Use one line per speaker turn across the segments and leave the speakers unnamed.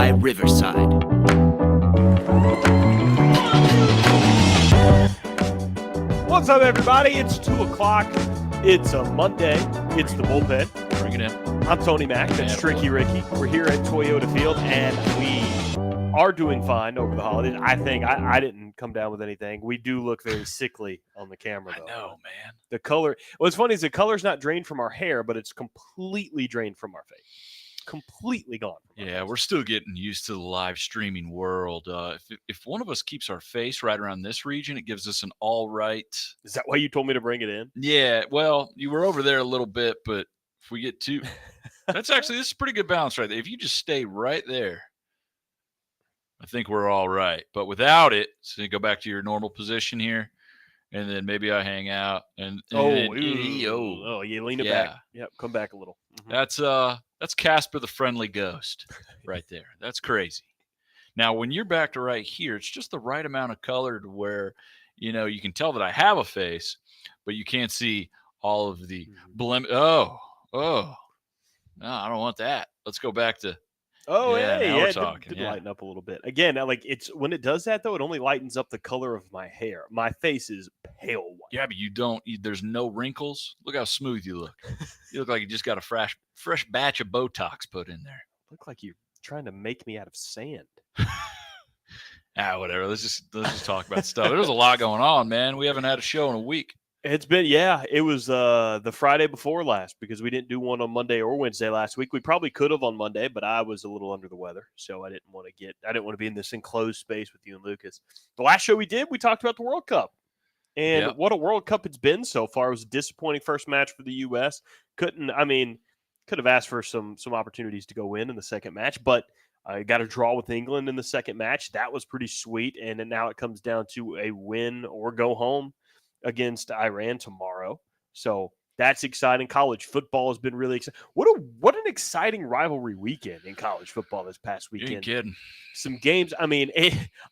by Riverside.
What's up, everybody? It's 2 o'clock. It's a Monday. It's the Bullpen.
Bring it in.
I'm Tony Mack. That's Tricky Ricky. We're here at Toyota Field, and we are doing fine over the holidays. I think I didn't come down with anything. We do look very sickly on the camera, though.
I know, man.
The color. What's funny is the color's not drained from our hair, but it's completely drained from our face. Completely gone.
Yeah, we're still getting used to the live streaming world. If one of us keeps our face right around this region, it gives us an all right.
Is that why you told me to bring it in?
Yeah, well, you were over there a little bit, but if we get too, this is a pretty good balance right there. If you just stay right there, I think we're all right. But without it, so you go back to your normal position here, and then maybe I hang out and
you lean it back. Yep, come back a little. Mm-hmm.
That's Casper the Friendly Ghost right there. That's crazy. Now, when you're back to right here, it's just the right amount of color to where, you can tell that I have a face, but you can't see all of the blemish. Oh, no, I don't want that. Let's go back to. We're talking.
Did lighten up a little bit. Again, it's when it does that though, it only lightens up the color of my hair. My face is pale white.
Yeah, but there's no wrinkles. Look how smooth you look. You look like you just got a fresh batch of Botox put in there.
Look like you're trying to make me out of sand.
Whatever. Let's just talk about stuff. There's a lot going on, man. We haven't had a show in a week.
It's been, it was the Friday before last because we didn't do one on Monday or Wednesday last week. We probably could have on Monday, but I was a little under the weather, so I didn't want to be in this enclosed space with you and Lucas. The last show we did, we talked about the World Cup. And What a World Cup it's been so far. It was a disappointing first match for the U.S. Could have asked for some opportunities to go win in the second match, but I got a draw with England in the second match. That was pretty sweet, and then now it comes down to a win or go home against Iran tomorrow. So that's exciting. College football has been really exciting. What an exciting rivalry weekend in college football this past weekend.
You're kidding.
Some games.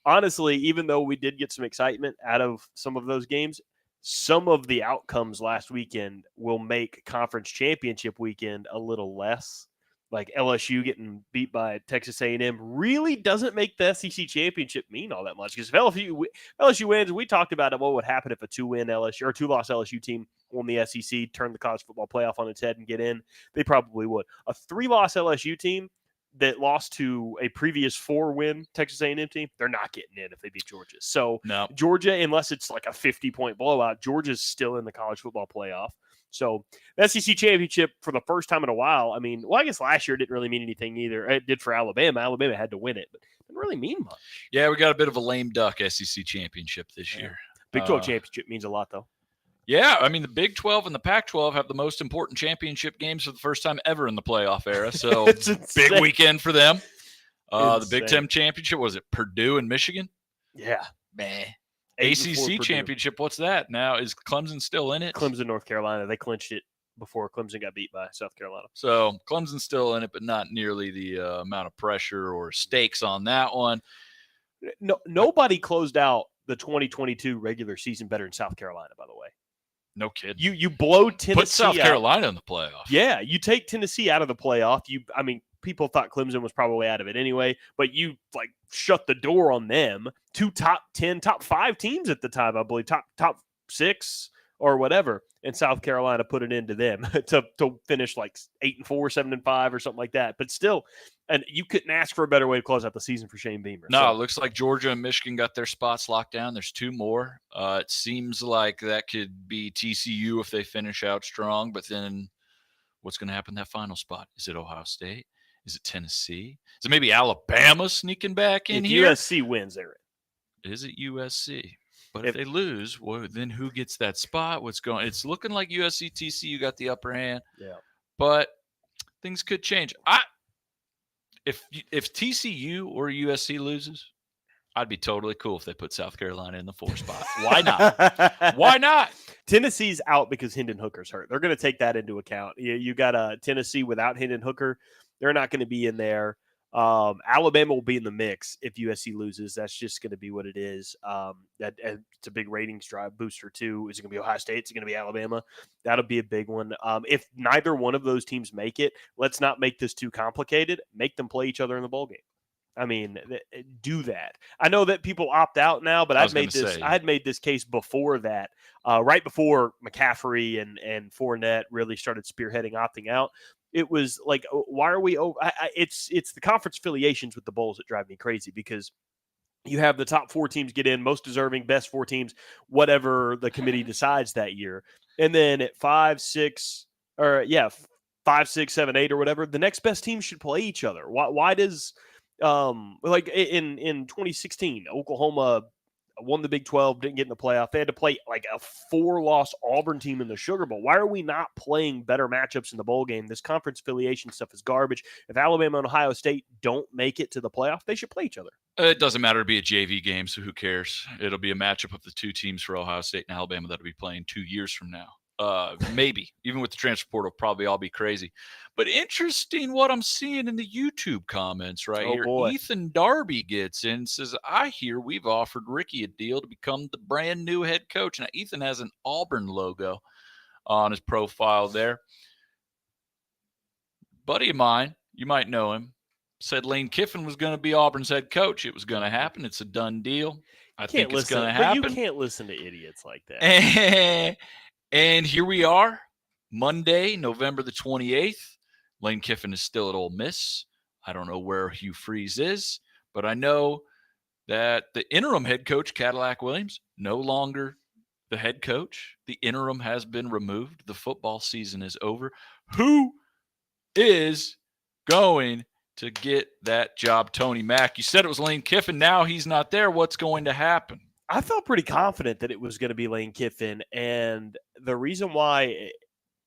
Honestly, even though we did get some excitement out of some of those games, some of the outcomes last weekend will make conference championship weekend a little less. Like LSU getting beat by Texas A&M really doesn't make the SEC championship mean all that much. Because if LSU wins, we talked about what would happen if a two-win LSU or two-loss LSU team won the SEC, turned the college football playoff on its head and get in. They probably would. A three-loss LSU team that lost to a previous four-win Texas A&M team, they're not getting in if they beat Georgia. So
no.
Georgia, unless it's like a 50-point blowout, Georgia's still in the college football playoff. So the SEC championship for the first time in a while, I guess last year didn't really mean anything either. It did for Alabama. Alabama had to win it, but it didn't really mean much.
Yeah, we got a bit of a lame duck SEC championship this year.
Big 12 championship means a lot, though.
Yeah, the Big 12 and the Pac-12 have the most important championship games for the first time ever in the playoff era. So big weekend for them. The Big Ten championship, was it Purdue and Michigan?
Yeah.
Man. ACC championship, what's that? Now, is Clemson still in it?
Clemson, North Carolina. They clinched it before Clemson got beat by South Carolina.
So Clemson's still in it, but not nearly the amount of pressure or stakes on that one.
No, nobody closed out the 2022 regular season better than South Carolina, by the way.
No kidding.
You blow Tennessee
Put South Carolina in the playoff.
Yeah, you take Tennessee out of the playoff. People thought Clemson was probably out of it anyway, but you shut the door on them. Two top 10, top 5 teams at the time, I believe, top 6 or whatever, and South Carolina put it into them to finish 8-4, 7-5 or something like that. But still, and you couldn't ask for a better way to close out the season for Shane Beamer.
No, It looks like Georgia and Michigan got their spots locked down. There's 2 more. It seems like that could be TCU if they finish out strong, but then what's going to happen in that final spot? Is it Ohio State? Is it Tennessee? Is it maybe Alabama sneaking back in here?
USC wins, there.
Is it USC? But if they lose, well, then who gets that spot? What's going? It's looking like USC, TCU got the upper hand.
Yeah.
But things could change. If TCU or USC loses, I'd be totally cool if they put South Carolina in the 4 spot. Why not? Why not?
Tennessee's out because Hendon Hooker's hurt. They're going to take that into account. You got Tennessee without Hendon Hooker. They're not going to be in there. Alabama will be in the mix if USC loses. That's just going to be what it is. It's a big ratings drive booster too. Is it going to be Ohio State? Is it going to be Alabama? That'll be a big one. If neither one of those teams make it, let's not make this too complicated. Make them play each other in the bowl game. I mean, do that. I know that people opt out now, but
I was going to say,
I had made this case before that, right before McCaffrey and Fournette really started spearheading opting out. It was like, why are we? It's the conference affiliations with the bowls that drive me crazy because you have the top 4 teams get in, most deserving, best 4 teams, whatever the committee decides that year. And then at 5, 6, or 5, 6, 7, 8, or whatever, the next best team should play each other. Why does like in 2016, Oklahoma won the Big 12, didn't get in the playoff. They had to play like a 4-loss Auburn team in the Sugar Bowl. Why are we not playing better matchups in the bowl game? This conference affiliation stuff is garbage. If Alabama and Ohio State don't make it to the playoff, they should play each other.
It doesn't matter to be a JV game, so who cares? It'll be a matchup of the 2 teams for Ohio State and Alabama that'll be playing 2 years from now. Maybe. Even with the transfer portal, probably all be crazy. But interesting what I'm seeing in the YouTube comments here.
Boy.
Ethan Darby gets in and says, I hear we've offered Ricky a deal to become the brand new head coach. Now, Ethan has an Auburn logo on his profile there. Buddy of mine, you might know him, said Lane Kiffin was going to be Auburn's head coach. It was going to happen. It's a done deal. I think it's going to happen.
But you can't listen to idiots like that.
And here we are, Monday, November the 28th. Lane Kiffin is still at Ole Miss. I don't know where Hugh Freeze is, but I know that the interim head coach, Cadillac Williams, no longer the head coach. The interim has been removed. The football season is over. Who is going to get that job? Tony Mack. You said it was Lane Kiffin. Now he's not there. What's going to happen?
I felt pretty confident that it was going to be Lane Kiffin, and the reason why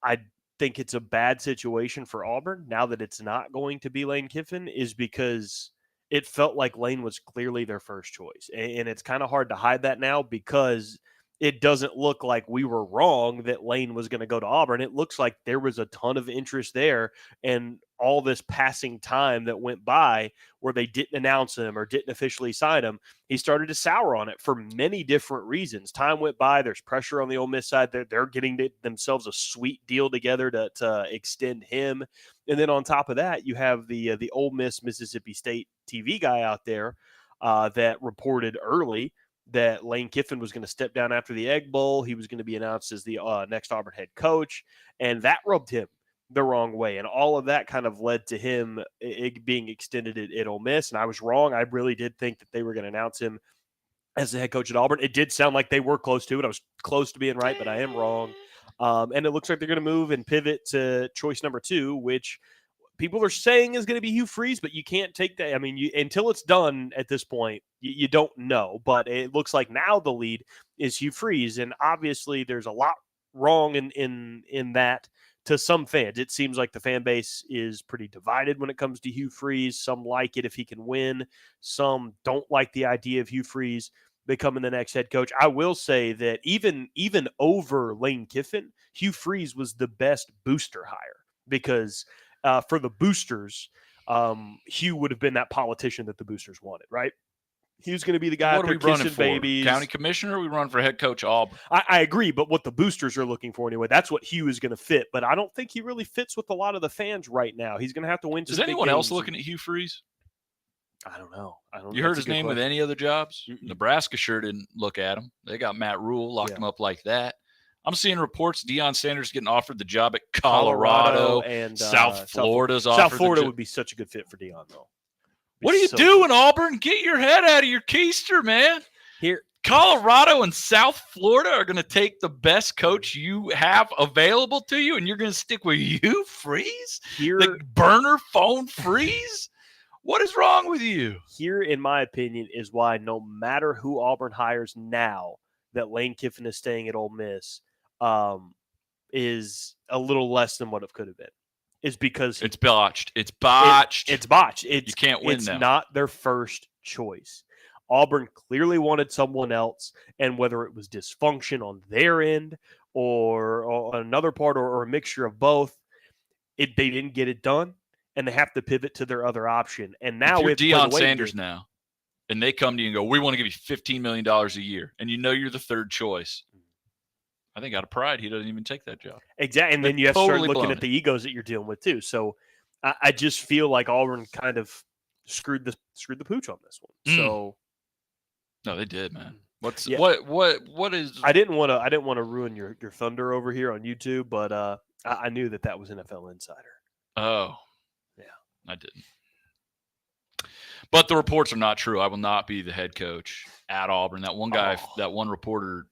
I think it's a bad situation for Auburn now that it's not going to be Lane Kiffin is because it felt like Lane was clearly their first choice, and it's kind of hard to hide that now because it doesn't look like we were wrong that Lane was going to go to Auburn. It looks like there was a ton of interest there, and all this passing time that went by where they didn't announce him or didn't officially sign him, he started to sour on it for many different reasons. Time went by. There's pressure on the Ole Miss side. They're getting themselves a sweet deal together to extend him. And then on top of that, you have the Ole Miss Mississippi State TV guy out there that reported early that Lane Kiffin was going to step down after the Egg Bowl. He was going to be announced as the next Auburn head coach, and that rubbed him the wrong way. And all of that kind of led to him being extended at Ole Miss. And I was wrong. I really did think that they were going to announce him as the head coach at Auburn. It did sound like they were close to it. I was close to being right, but I am wrong. And it looks like they're going to move and pivot to choice number 2, which people are saying is going to be Hugh Freeze, but you can't take that. I mean, until it's done at this point, you don't know. But it looks like now the lead is Hugh Freeze, and obviously there's a lot wrong in that to some fans. It seems like the fan base is pretty divided when it comes to Hugh Freeze. Some like it if he can win. Some don't like the idea of Hugh Freeze becoming the next head coach. I will say that even over Lane Kiffin, Hugh Freeze was the best booster hire because for the boosters, Hugh would have been that politician that the boosters wanted, right? He was going to be the guy out there kissing babies.
County commissioner, we run for head coach Auburn.
I agree, but what the boosters are looking for anyway, that's what Hugh is going to fit. But I don't think he really fits with a lot of the fans right now. He's going to have to win.
Is anyone else looking at Hugh Freeze?
I don't know.
You heard his name with any other jobs? Mm-mm. Nebraska sure didn't look at him. They got Matt Rule, locked him up like that. I'm seeing reports Deion Sanders getting offered the job at Colorado and South Florida's offered.
South Florida would be such a good fit for Deion, though.
What are you doing, Auburn? Get your head out of your keister, man.
Here,
Colorado and South Florida are going to take the best coach you have available to you, and you're going to stick with you, Freeze? The burner phone Freeze? What is wrong with you?
Here, in my opinion, is why no matter who Auburn hires now, that Lane Kiffin is staying at Ole Miss is a little less than what it could have been. Is because
it's botched. It's botched.
It's botched. You
can't win now.
It's not their first choice. Auburn clearly wanted someone else, and whether it was dysfunction on their end or another part or a mixture of both, they didn't get it done, and they have to pivot to their other option. And now
if you're Deion Sanders now, and they come to you and go, we want to give you $15 million a year, and you know you're the third choice, I think out of pride, he doesn't even take that job.
Exactly. And then you have to start looking at the egos that you're dealing with too. So I just feel like Auburn kind of screwed the pooch on this one. So
no, they did, man. What is?
I didn't want to ruin your thunder over here on YouTube, but I knew that was NFL Insider.
Oh,
yeah,
I didn't. But the reports are not true. I will not be the head coach at Auburn. That one guy, that one reporter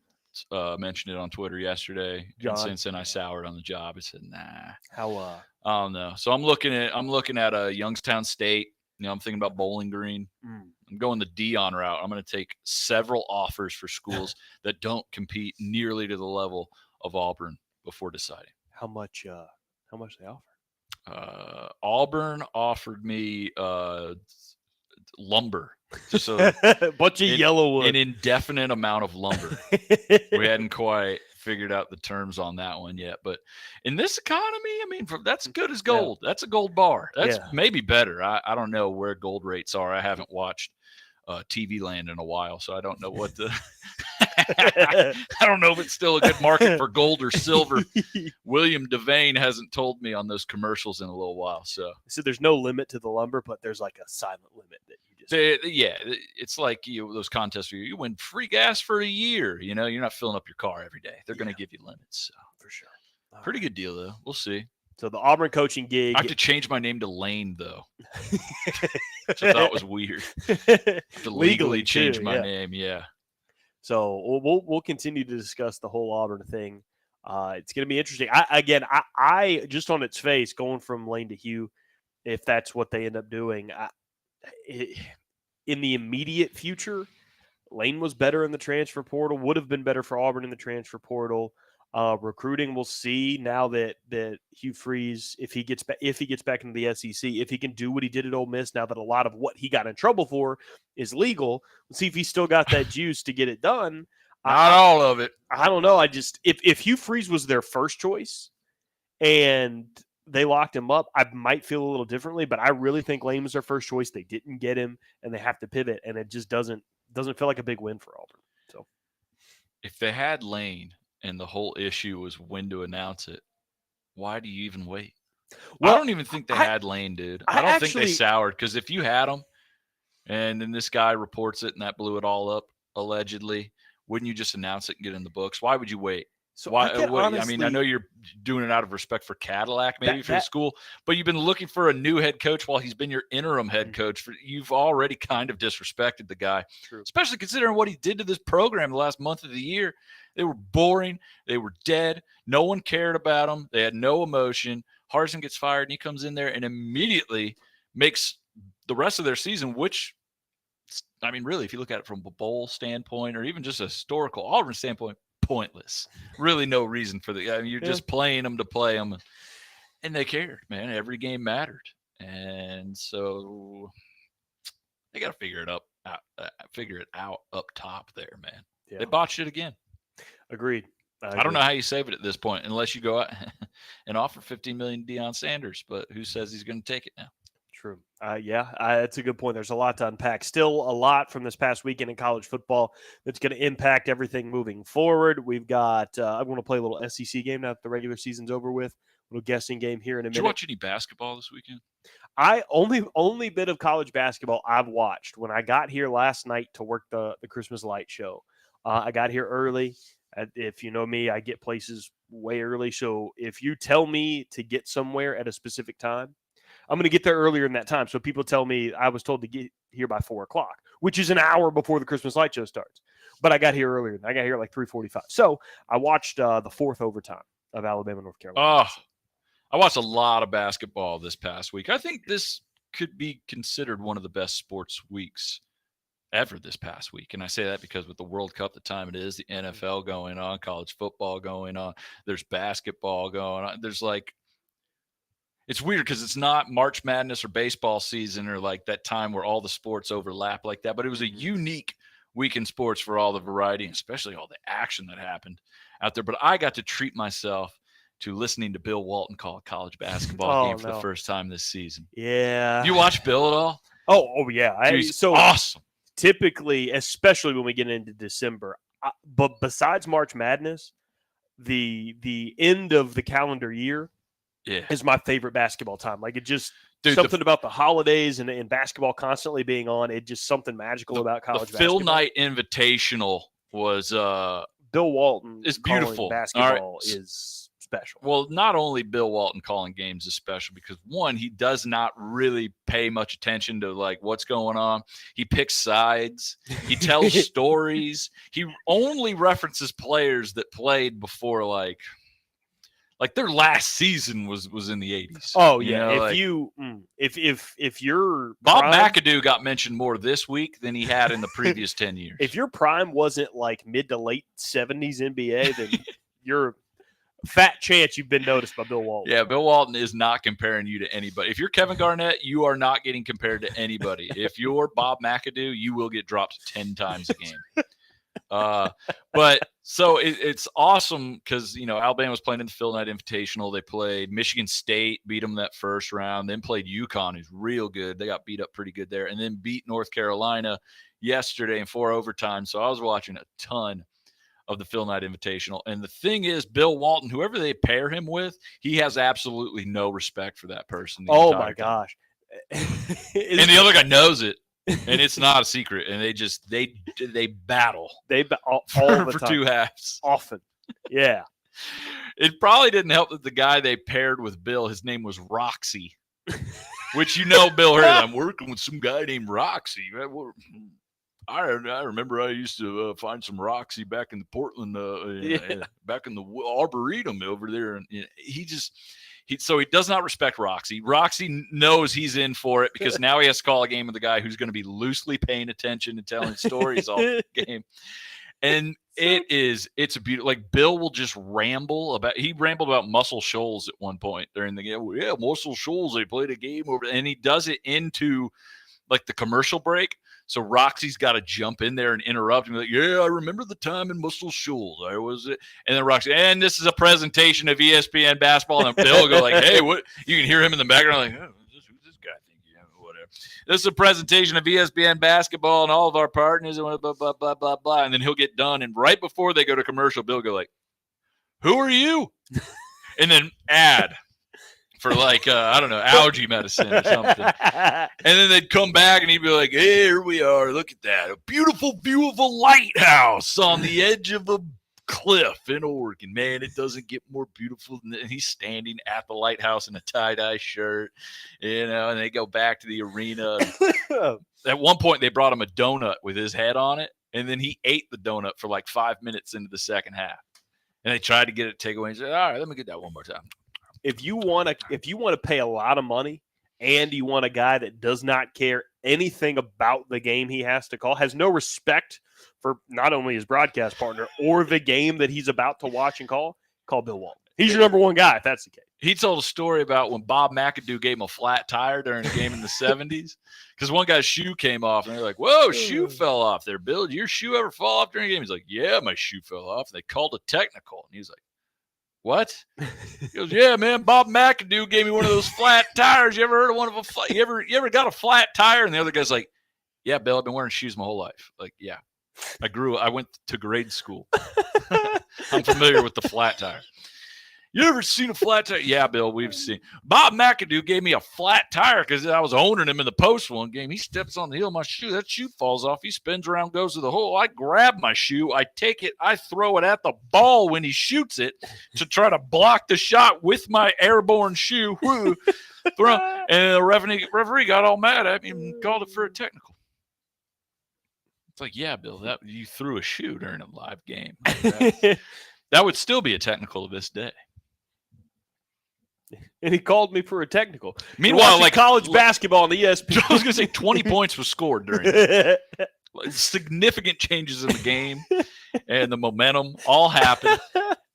mentioned it on Twitter yesterday.
John.
And since then, I soured on the job. I said, nah.
How?
I don't know. So I'm looking at Youngstown State. I'm thinking about Bowling Green. I'm going the Dion route. I'm going to take several offers for schools that don't compete nearly to the level of Auburn before deciding.
How much they offer?
Auburn offered me lumber. Just a
bunch of yellow wood.
An indefinite amount of lumber. We hadn't quite figured out the terms on that one yet. But in this economy, I mean, that's good as gold. Yeah. That's a gold bar. That's maybe better. I don't know where gold rates are. I haven't watched TV Land in a while, so I don't know what the I don't know if it's still a good market for gold or silver. William Devane hasn't told me on those commercials in a little while. So
there's no limit to the lumber, but there's like a silent limit that you just
it's like those contests where you win free gas for a year. You're not filling up your car every day. They're going to give you limits. So.
For sure.
Pretty good deal though. We'll see.
So the Auburn coaching gig.
I have to change my name to Lane though, which I thought was weird. To legally change my name. Yeah.
So we'll continue to discuss the whole Auburn thing. It's going to be interesting. I just on its face, going from Lane to Hugh, if that's what they end up doing, in the immediate future, Lane was better in the transfer portal. Would have been better for Auburn in the transfer portal. Recruiting, we'll see now that Hugh Freeze, if he gets back into the SEC, if he can do what he did at Ole Miss, now that a lot of what he got in trouble for is legal, we'll see if he's still got that juice to get it done.
Not all of it.
I don't know. If Hugh Freeze was their first choice and they locked him up, I might feel a little differently, but I really think Lane was their first choice. They didn't get him and they have to pivot, and it just doesn't feel like a big win for Auburn. So
if they had Lane and the whole issue was when to announce it, why do you even wait? Well, I don't even think they had Lane, dude. I don't think they soured, because if you had him and then this guy reports it and that blew it all up, allegedly, wouldn't you just announce it and get in the books? Why would you wait?
So
why? I know you're doing it out of respect for Cadillac, maybe for the school, but you've been looking for a new head coach while he's been your interim head coach. You've already kind of disrespected the guy, especially considering what he did to this program the last month of the year. They were boring. They were dead. No one cared about them. They had no emotion. Harsin gets fired, and he comes in there and immediately makes the rest of their season, which, I mean, really, if you look at it from a bowl standpoint or even just a historical Auburn standpoint, pointless. Really no reason for you're just playing them to play them. And they cared, man. Every game mattered. And so they got to figure it out up top there, man. Yeah. They botched it again.
Agreed.
I don't know how you save it at this point unless you go out and offer $15 million to Deion Sanders, but who says he's going to take it now?
True. That's a good point. There's a lot to unpack. Still a lot from this past weekend in college football that's going to impact everything moving forward. We've got I'm going to play a little SEC game now that the regular season's over with. A little guessing game here in a minute.
Did you watch any basketball this weekend?
I only bit of college basketball I've watched when I got here last night to work the Christmas light show. I got here early. If you know me, I get places way early. So if you tell me to get somewhere at a specific time, I'm going to get there earlier in that time. So people tell me I was told to get here by 4:00, which is an hour before the Christmas light show starts. But I got here earlier. I got here at like 3:45. So I watched the fourth overtime of Alabama, North Carolina.
Oh, I watched a lot of basketball this past week. I think this could be considered one of the best sports weeks ever this past week. And I say that because with the World Cup, the time it is, the NFL going on, college football going on, there's basketball going on. There's it's weird because it's not March Madness or baseball season or like that time where all the sports overlap like that, but it was a unique week in sports for all the variety, and especially all the action that happened out there. But I got to treat myself to listening to Bill Walton call a college basketball game for the first time this season.
Yeah.
Do you watch Bill at all?
Oh yeah.
So awesome.
Typically, especially when we get into December, but besides March Madness, the end of the calendar year is my favorite basketball time. Like, it just
Dude,
about the holidays and basketball constantly being on. It just something magical about college basketball.
Phil Knight Invitational was
Bill Walton
is
calling
beautiful.
basketball is special.
Well, not only Bill Walton calling games is special because, one, he does not really pay much attention to like what's going on. He picks sides. He tells stories. He only references players that played before like their last season was in the 80s.
Oh yeah, if you're
Bob McAdoo got mentioned more this week than he had in the previous 10 years.
If your prime wasn't like mid to late 70s NBA, then you're fat chance you've been noticed by Bill Walton.
Yeah, Bill Walton is not comparing you to anybody. If you're Kevin Garnett, you are not getting compared to anybody. If you're Bob McAdoo, you will get dropped 10 times a game. But so it's awesome because, Alabama was playing in the Phil Knight Invitational. They played Michigan State, beat them that first round, then played UConn, who's real good. They got beat up pretty good there, and then beat North Carolina yesterday in 4 overtime. So I was watching a ton of the Phil Knight Invitational. And the thing is, Bill Walton, whoever they pair him with, he has absolutely no respect for that person.
Oh, my gosh.
And the other guy knows it. And it's not a secret. And they battle.
All the
for
time.
2 halves.
Often. Yeah.
It probably didn't help that the guy they paired with Bill, his name was Roxy. Which Bill heard. I'm working with some guy named Roxy. I remember I used to find some Roxy back in the Portland, back in the Arboretum over there. And so he does not respect Roxy. Roxy knows he's in for it because now he has to call a game with the guy who's going to be loosely paying attention and telling stories all the game. And it's a beautiful, like Bill will just rambled about Muscle Shoals at one point during the game. Yeah, Muscle Shoals, they played a game over, and he does it into like the commercial break. So Roxy's got to jump in there and interrupt and be like, yeah, I remember the time in Muscle Shoals. And then Roxy, and this is a presentation of ESPN basketball. And Bill will go like, hey, what? You can hear him in the background like, oh, who's this guy think? Yeah, whatever. This is a presentation of ESPN basketball and all of our partners and blah, blah, blah, blah, blah, blah. And then he'll get done. And right before they go to commercial, Bill will go like, who are you? And then ad. For like, I don't know, allergy medicine or something. And then they'd come back and he'd be like, hey, here we are. Look at that. A beautiful view of a lighthouse on the edge of a cliff in Oregon. Man, it doesn't get more beautiful than that. And he's standing at the lighthouse in a tie-dye shirt, and they go back to the arena. At one point, they brought him a donut with his head on it, and then he ate the donut for like 5 minutes into the second half. And they tried to get it takeaway. He said, all right, let me get that one more time.
If you want to pay a lot of money and you want a guy that does not care anything about the game he has to call, has no respect for not only his broadcast partner or the game that he's about to watch and call Bill Walton. He's your number one guy if that's the case.
He told a story about when Bob McAdoo gave him a flat tire during a game in the 70s because one guy's shoe came off, and they're like, whoa, shoe fell off there, Bill. Did your shoe ever fall off during a game? He's like, yeah, my shoe fell off. And they called a technical, and he's like, what? He goes, yeah, man, Bob McAdoo gave me one of those flat tires. You ever heard of one of a flat? You ever got a flat tire? And the other guy's like, yeah, Bill, I've been wearing shoes my whole life. Like, yeah, I went to grade school. I'm familiar with the flat tire. You ever seen a flat tire? Yeah, Bill, we've seen. Bob McAdoo gave me a flat tire because I was owning him in the post one game. He steps on the heel of my shoe. That shoe falls off. He spins around, goes to the hole. I grab my shoe. I take it. I throw it at the ball when he shoots it to try to block the shot with my airborne shoe. And the referee got all mad at me and called it for a technical. It's like, yeah, Bill, that you threw a shoe during a live game. That would still be a technical to this day.
And he called me for a technical.
Meanwhile, like
college basketball on the ESPN.
I was going to say 20 points was scored during it. Significant changes in the game and the momentum all happened.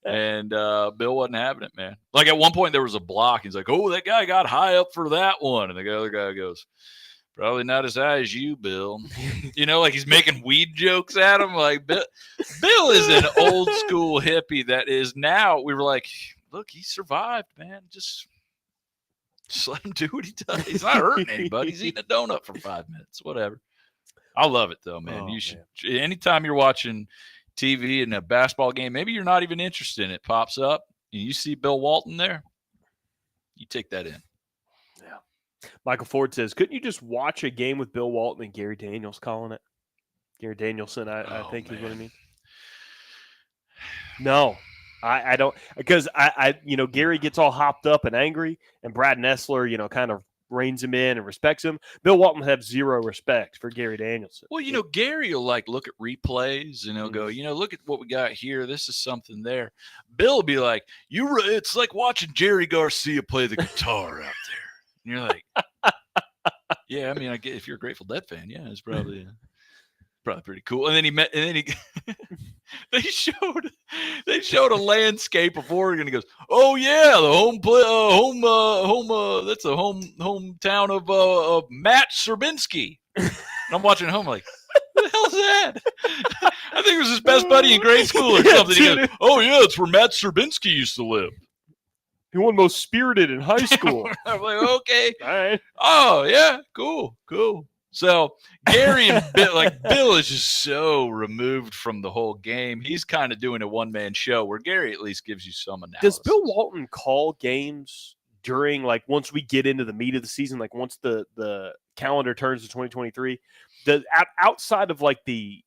And Bill wasn't having it, man. Like at one point there was a block. He's like, oh, that guy got high up for that one. And the other guy goes, probably not as high as you, Bill. Like he's making weed jokes at him. Like Bill is an old school hippie that is now, we were like, look, he survived, man. Just let him do what he does. He's not hurting anybody. He's eating a donut for 5 minutes, whatever. I love it though, man. You should, anytime you're watching TV and a basketball game, maybe you're not even interested in it, pops up and you see Bill Walton there. You take that in.
Yeah. Michael Ford says, couldn't you just watch a game with Bill Walton and Gary Daniels calling it? Gary Danielson, I think is what I mean. No, I don't, because I Gary gets all hopped up and angry, and Brad Nessler, kind of reins him in and respects him. Bill Walton has zero respect for Gary Danielson.
Well, Gary will look at replays and he'll go, look at what we got here. This is something there. Bill will be like, it's like watching Jerry Garcia play the guitar out there. And you're like, yeah, I mean, I get if you're a Grateful Dead fan, yeah, it's probably pretty cool. And then they showed a landscape of Oregon. He goes, "Oh yeah, the that's a hometown of Matt Serbinski." And I'm watching home like, what the hell is that? I think it was his best buddy in grade school or something. He goes, "Oh yeah, it's where Matt Serbinski used to live.
He won most spirited in high school."
I'm like, okay,
all right.
Oh yeah, cool. So Gary and Bill is just so removed from the whole game. He's kind of doing a one-man show where Gary at least gives you some analysis.
Does Bill Walton call games during, once we get into the meat of the season, once the calendar turns to 2023? Outside of the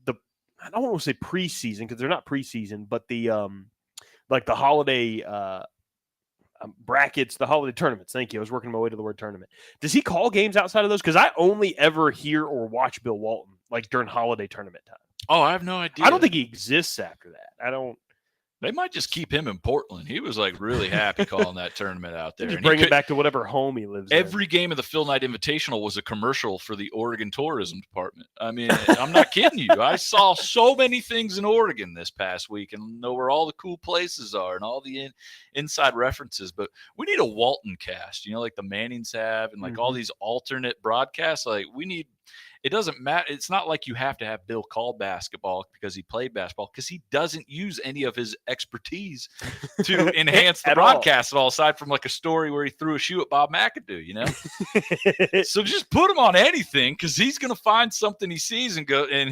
I don't want to say preseason because they're not preseason, but the the holiday brackets, the holiday tournaments. Thank you. I was working my way to the word tournament. Does he call games outside of those? Because I only ever hear or watch Bill Walton during holiday tournament time.
Oh, I have no idea.
I don't think he exists after that. I don't.
They might just keep him in Portland. He was really happy calling that tournament out there.
Just bring it back to whatever home he lives in.
Every game of the Phil Knight Invitational was a commercial for the Oregon Tourism Department. I mean, I'm not kidding you. I saw so many things in Oregon this past week and know where all the cool places are and all the inside references. But we need a Walton cast, like the Mannings have and all these alternate broadcasts. We need. It doesn't matter. It's not like you have to have Bill call basketball because he played basketball, because he doesn't use any of his expertise to enhance the broadcast at all, aside from a story where he threw a shoe at Bob McAdoo, So just put him on anything, because he's going to find something he sees and go, and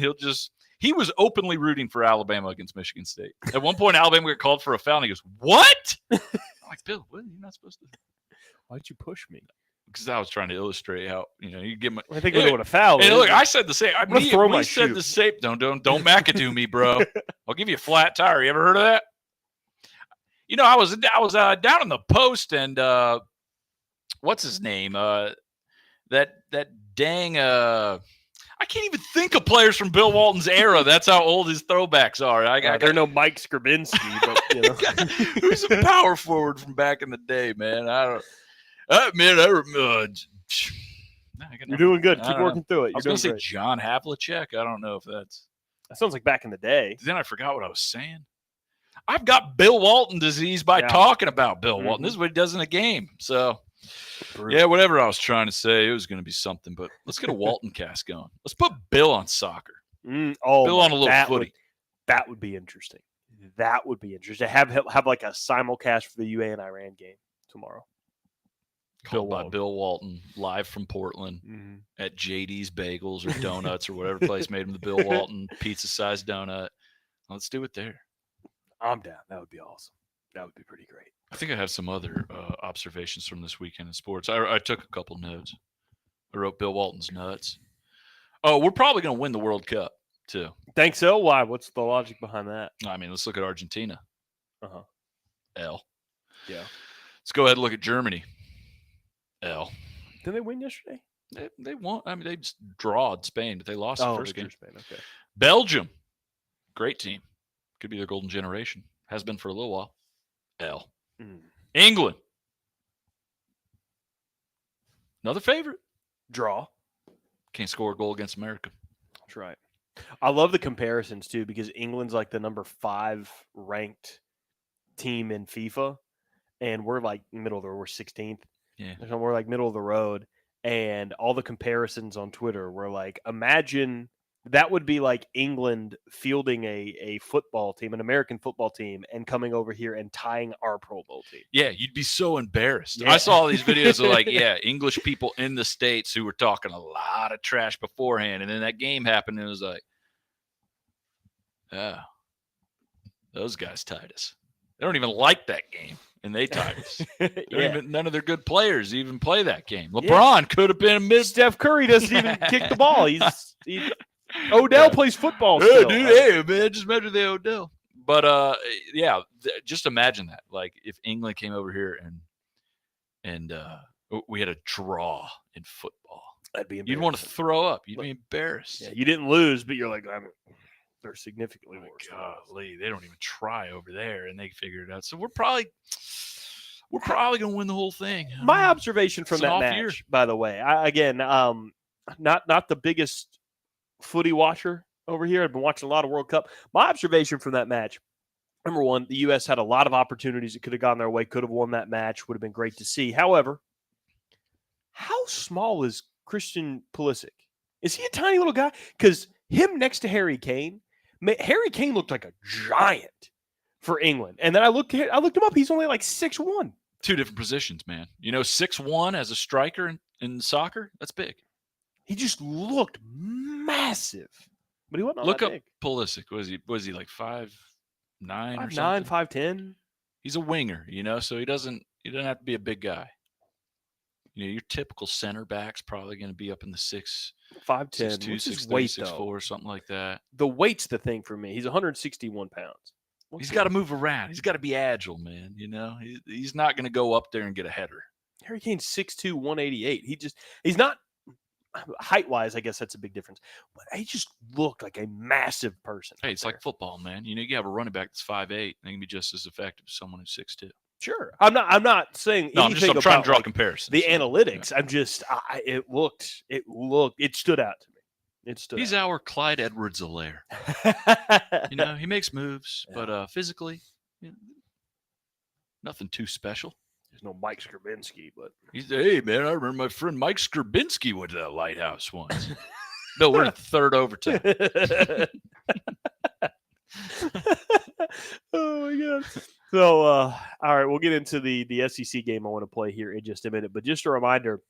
he was openly rooting for Alabama against Michigan State. At one point, Alabama got called for a foul, and he goes, "What?" I'm like, Bill, what? You're not supposed to.
Why'd you push me?
Because I was trying to illustrate how you give my.
I think we know what a foul is.
Look, I said the same.
I'm gonna throw my
shoe.
The
same. Don't McAdoo me, bro. I'll give you a flat tire. You ever heard of that? I was down in the post, and what's his name? That dang. I can't even think of players from Bill Walton's era. That's how old his throwbacks are.
They're no Mike Skrbinski, but
who's a power forward from back in the day, man? I don't.
You're doing good. Keep working through it.
I was going to say John Havlicek. I don't know if that's.
That sounds like back in the day.
Then I forgot what I was saying. I've got Bill Walton disease by talking about Bill Walton. This is what he does in a game. So, yeah, whatever I was trying to say, it was going to be something. But let's get a Walton cast going. Let's put Bill on soccer. Bill on a little footy.
That would be interesting. That would be interesting. Have a simulcast for the UAE and Iran game tomorrow.
Called by Bill Walton, live from Portland at JD's Bagels or Donuts or whatever place made him the Bill Walton pizza-sized donut. Let's do it there.
I'm down. That would be awesome. That would be pretty great.
I think I have some other observations from this weekend in sports. I took a couple notes. I wrote Bill Walton's nuts. Oh, we're probably going to win the World Cup, too.
Think so? Why? What's the logic behind that?
I mean, let's look at Argentina. L.
Yeah.
Let's go ahead and look at Germany. L.
Did they win yesterday?
They won. I mean, they just drawed Spain, but they lost the first game.
Spain. Okay.
Belgium, great team. Could be their golden generation. Has been for a little while. L. England, another favorite.
Draw.
Can't score a goal against America.
That's right. I love the comparisons too, because England's the number 5 ranked team in FIFA, and we're middle of the road. We're 16th.
Yeah.
So we're middle of the road, and all the comparisons on Twitter were imagine that would be England fielding a football team, an American football team, and coming over here and tying our Pro Bowl team.
Yeah, you'd be so embarrassed. Yeah. I saw all these videos of English people in the States who were talking a lot of trash beforehand, and then that game happened, and it was those guys tied us. They don't even like that game. and they tied us.
Yeah.
None of their good players even play that game. LeBron could have been a
Steph Curry doesn't even kick the ball. Odell plays football still.
Dude, hey, man, just measure the Odell. But just imagine that. Like if England came over here and we had a draw in football.
That'd be embarrassing.
You'd want to throw up. You'd be embarrassed.
Yeah, you didn't lose, but you're like, they're significantly worse.
Golly, they don't even try over there, and they figure it out. So we're probably going to win the whole thing.
My observation from that match, by the way, not the biggest footy watcher over here. I've been watching a lot of World Cup. My observation from that match, number one, the U.S. had a lot of opportunities that could have gone their way, could have won that match, would have been great to see. However, how small is Christian Pulisic? Is he a tiny little guy? Because him next to Harry Kane looked like a giant for England. And then I looked him up. He's only like 6'1".
Two different positions, man. 6'1" as a striker in soccer, that's big.
He just looked massive. But he wasn't all
Look
that
up
big.
Pulisic. Was he like 5'9" or
5'9",
something?
5'10".
He's a winger, so he doesn't have to be a big guy. Your typical center back's probably going to be up in the 6'5",
5'10". What's his weight,
6'4",
though?
something like that.
The weight's the thing for me. He's 161 pounds.
He's got to move around. He's got to be agile, man. He's not going to go up there and get a header.
Harry Kane's 6'2", 188. He's not height-wise, I guess that's a big difference. But he just looked like a massive person.
Hey, it's like football, man. You have a running back that's 5'8", they can be just as effective as someone who's 6'2".
Sure. I'm not saying anything
I'm trying to draw comparisons.
The analytics. Yeah. I'm just it stood out to me.
He's our Clyde Edwards-Helaire. He makes moves, but physically, nothing too special.
There's no Mike Skrbinski, but
hey, man, I remember my friend Mike Skrbinski went to that lighthouse once. No, we're in the third overtime.
Oh my God. So, all right, we'll get into the SEC game I want to play here in just a minute. But just a reminder,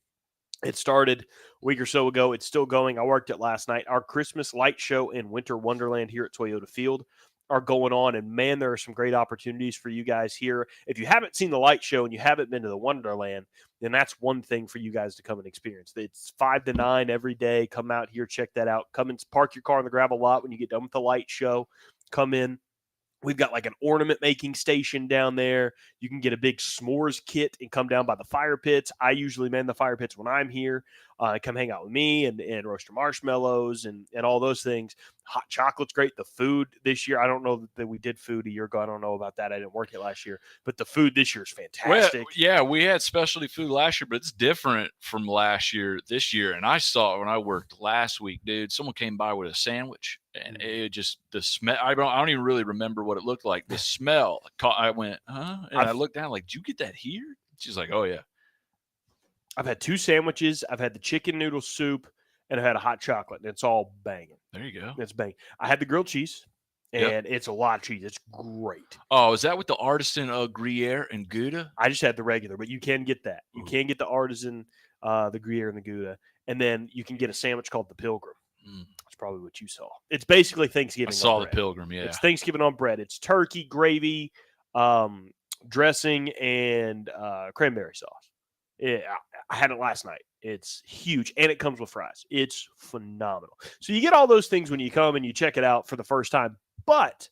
it started a week or so ago. It's still going. I worked it last night. Our Christmas light show and Winter Wonderland here at Toyota Field are going on. And, man, there are some great opportunities for you guys here. If you haven't seen the light show and you haven't been to the Wonderland, then that's one thing for you guys to come and experience. It's 5 to 9 every day. Come out here, check that out. Come and park your car in the gravel lot when you get done with the light show. Come in. We've got like an ornament making station down there. You can get a big s'mores kit and come down by the fire pits. I usually man the fire pits when I'm here. Come hang out with me and roast your marshmallows and all those things. Hot chocolate's great. The food this year, I don't know that we did food a year ago. I don't know about that. I didn't work it last year. But the food this year is fantastic.
Well, yeah, we had specialty food last year, but it's different from last year this year. And I saw it when I worked last week, dude. Someone came by with a sandwich. And it just, the smell, I don't even really remember what it looked like. The smell, I went, huh? And I looked down like, did you get that here? She's like, oh, yeah.
I've had 2 sandwiches. I've had the chicken noodle soup, and I've had a hot chocolate. And it's all banging.
There you go.
It's banging. I had the grilled cheese, and it's a lot of cheese. It's great.
Oh, is that with the artisan Gruyere and Gouda?
I just had the regular, but you can get that. You can get the artisan, the Gruyere and the Gouda. And then you can get a sandwich called the Pilgrim. That's probably what you saw. It's basically Thanksgiving.
I saw the Pilgrim, yeah.
It's Thanksgiving on bread. It's turkey, gravy, dressing, and cranberry sauce. Yeah, I had it last night. It's huge, and it comes with fries. It's phenomenal. So you get all those things when you come and you check it out for the first time, but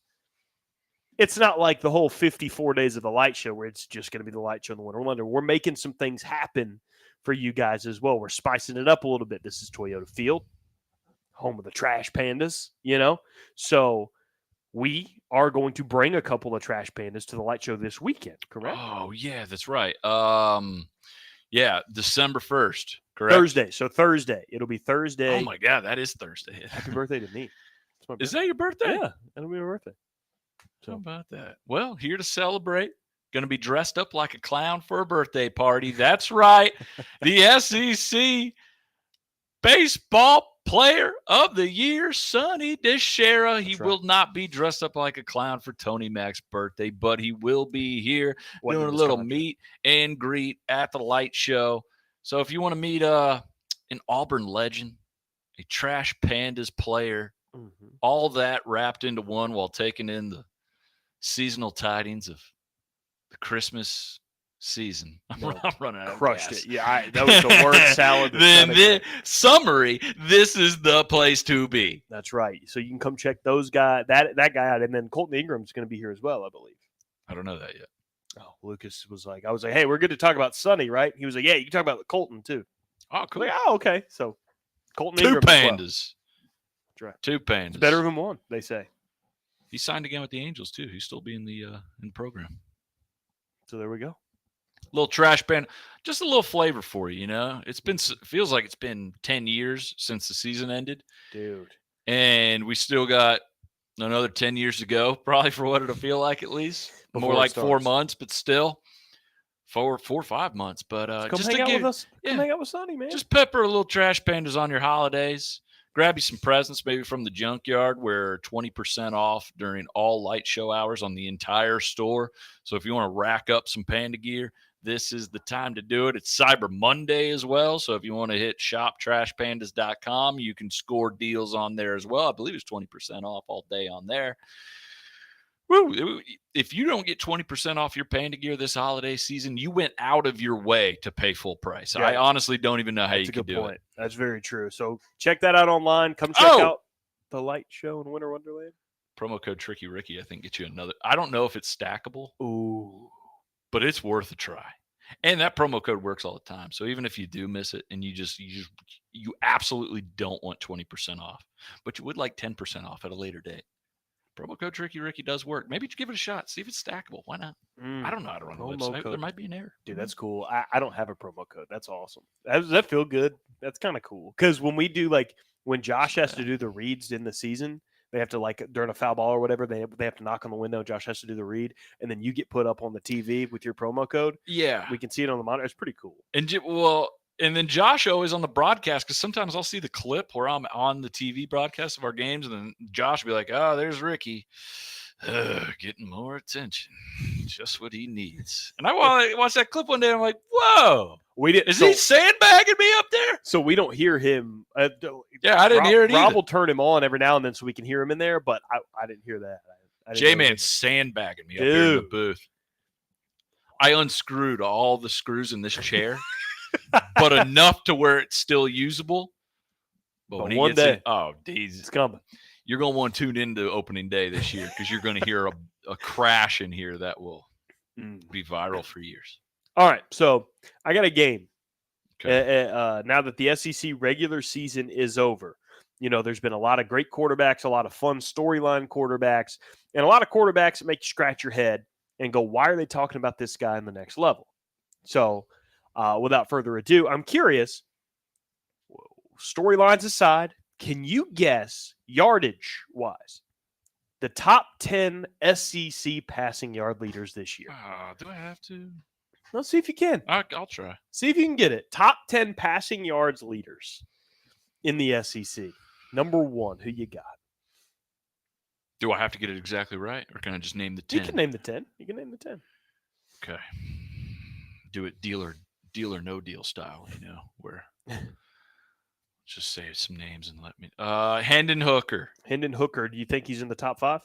it's not like the whole 54 days of the light show where it's just going to be the light show in the Winter Wonderland. We're making some things happen for you guys as well. We're spicing it up a little bit. This is Toyota Field, home of the Trash Pandas, So we are going to bring a couple of Trash Pandas to the light show this weekend, correct?
Oh, yeah, that's right. Yeah, December 1st, correct?
Thursday. So Thursday. It'll be Thursday.
Oh, my God, that is Thursday.
Happy birthday to me.
Is that your birthday?
Yeah, that'll be my birthday.
So. How about that? Well, here to celebrate. Going to be dressed up like a clown for a birthday party. That's right. The SEC Baseball Player of the Year, Sonny DeShera. He will not be dressed up like a clown for Tony Mac's birthday, but he will be here doing a little meet and greet at the light show. So if you want to meet an Auburn legend, a Trash Pandas player, all that wrapped into one while taking in the seasonal tidings of the Christmas season.
No,
I'm running out
crushed
of gas.
it. Yeah, that was the worst salad.
Then the summary, this is the place to be.
That's right. So you can come check those that guy out, and then Colton Ingram's going to be here as well, I believe.
I don't know that yet.
Oh, Lucas was like, I was like, hey, we're good to talk about Sonny, right? He was like, yeah, you can talk about Colton too.
Oh, cool.
Like, oh, okay. So Colton
Two
Ingram
pandas.
That's right.
Two pandas.
It's better than one, they say.
He signed again with the Angels too. He's still be in the program.
So there we go.
Little trash pan, just a little flavor for you. Feels like it's been 10 years since the season ended,
dude,
and we still got another 10 years to go, probably, for what it'll feel like, at least
Before
more like
starts.
4 months, but still 4 or 5 months. But
come
just
hang out with us.
Yeah,
come hang out with Sonny, man.
Just pepper a little trash pandas on your holidays. Grab you some presents, maybe from the junkyard, where 20% off during all light show hours on the entire store. So if you want to rack up some panda gear, this is the time to do it. It's Cyber Monday as well. So if you want to hit shoptrashpandas.com, you can score deals on there as well. I believe it's 20% off all day on there. Woo. If you don't get 20% off your panda gear this holiday season, you went out of your way to pay full price. Yeah. I honestly don't even know how you could do it.
That's very true. So check that out online. Come check out the light show in Winter Wonderland.
Promo code Tricky Ricky, I think, gets you another. I don't know if it's stackable.
Ooh.
But it's worth a try. And that promo code works all the time. So even if you do miss it and you absolutely don't want 20% off, but you would like 10% off at a later date, promo code Tricky Ricky does work. Maybe give it a shot. See if it's stackable. Why not? I don't know how to run the website. There might be an error.
Dude, that's cool. I don't have a promo code. That's awesome. Does that feel good? That's kind of cool. Because when we do, when Josh has to do the reads in the season, they have to, during a foul ball or whatever, they have to knock on the window. Josh has to do the read, and then you get put up on the TV with your promo code.
Yeah.
We can see it on the monitor. It's pretty cool.
And then Josh always on the broadcast, because sometimes I'll see the clip where I'm on the TV broadcast of our games, and then Josh will be like, oh, there's Ricky. Getting more attention. Just what he needs. And I watched that clip one day, and I'm like, whoa. Is he sandbagging me up there?
So we don't hear him.
Yeah, I didn't hear it either.
Rob will turn him on every now and then so we can hear him in there, but I didn't hear that.
J-Man's sandbagging me up there in the booth. I unscrewed all the screws in this chair, but enough to where it's still usable. But when
one day,
it's
coming.
You're going to want to tune into opening day this year, because you're going to hear a crash in here that will be viral for years.
All right, so I got a game. Okay. Now that the SEC regular season is over, there's been a lot of great quarterbacks, a lot of fun storyline quarterbacks, and a lot of quarterbacks that make you scratch your head and go, why are they talking about this guy in the next level? So without further ado, I'm curious, storylines aside, can you guess, yardage-wise, the top 10 SEC passing yard leaders this year?
Do I have to?
Let's see if you can.
I'll try.
See if you can get it. Top 10 passing yards leaders in the SEC. Number 1, who you got?
Do I have to get it exactly right, or can I just name the 10?
You can name the 10.
Okay. Do it deal or no deal style, where just say some names and let me. Hendon Hooker.
Hendon Hooker. Do you think he's in the top 5?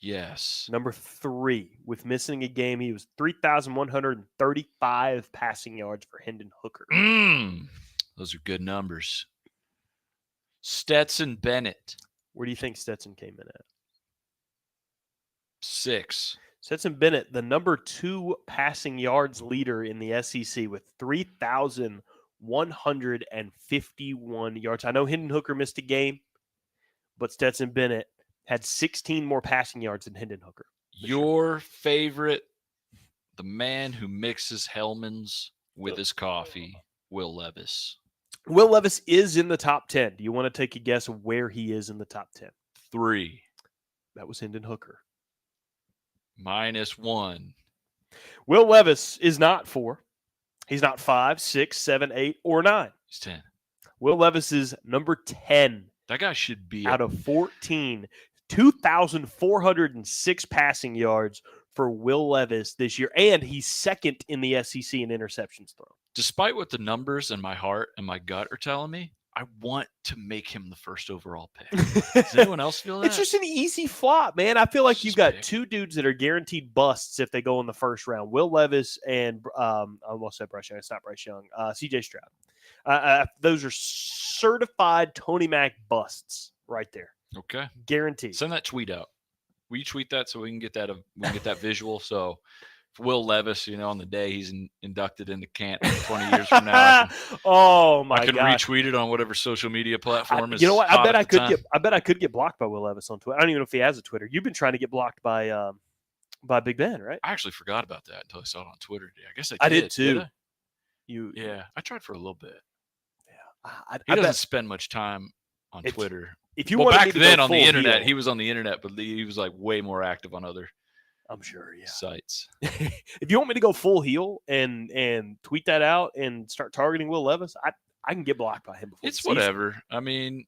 Yes.
Number 3, with missing a game, he was 3,135 passing yards for Hendon Hooker.
Those are good numbers. Stetson Bennett.
Where do you think Stetson came in at?
6.
Stetson Bennett, the number 2 passing yards leader in the SEC with 3,151 yards. I know Hendon Hooker missed a game, but Stetson Bennett had 16 more passing yards than Hendon Hooker.
Your favorite, the man who mixes Hellman's with his coffee, Will Levis.
Will Levis is in the top 10. Do you want to take a guess of where he is in the top 10?
3.
That was Hendon Hooker.
-1.
Will Levis is not 4. He's not 5, 6, 7, 8, or 9.
He's 10.
Will Levis is number 10.
That guy should be
out of 14. 2,406 passing yards for Will Levis this year, and he's second in the SEC in interceptions thrown.
Despite what the numbers and my heart and my gut are telling me, I want to make him the first overall pick. Does anyone else feel that?
It's just an easy flop, man. I feel like
Just
you've got
pick.
two dudes that are guaranteed busts if they go in the first round: Will Levis and I almost said Bryce Young. It's not Bryce Young. C.J. Stroud. Those are certified Tony Mac busts right there,
Okay.
guaranteed.
Send that tweet out. Will you tweet that so we can get that visual? So if Will Levis, on the day he's inducted into Canton 20 years from now,
oh my
I can
gosh.
retweet it on whatever social media platform is.
You know what?
hot at the time.
I bet I could get blocked by Will Levis on Twitter. I don't even know if he has a Twitter. You've been trying to get blocked by Big Ben, right?
I actually forgot about that until I saw it on Twitter today. I guess
I did too.
Did I?
Yeah,
I tried for a little bit.
Yeah,
He doesn't spend much time on Twitter.
If you
wanted
back
me to then on the
full
internet,
heel,
he was on the internet, but he was like way more active on other
I'm sure, yeah.
sites.
If you want me to go full heel and tweet that out and start targeting Will Levis, I can get blocked by him before.
It's
the season.
whatever. I mean,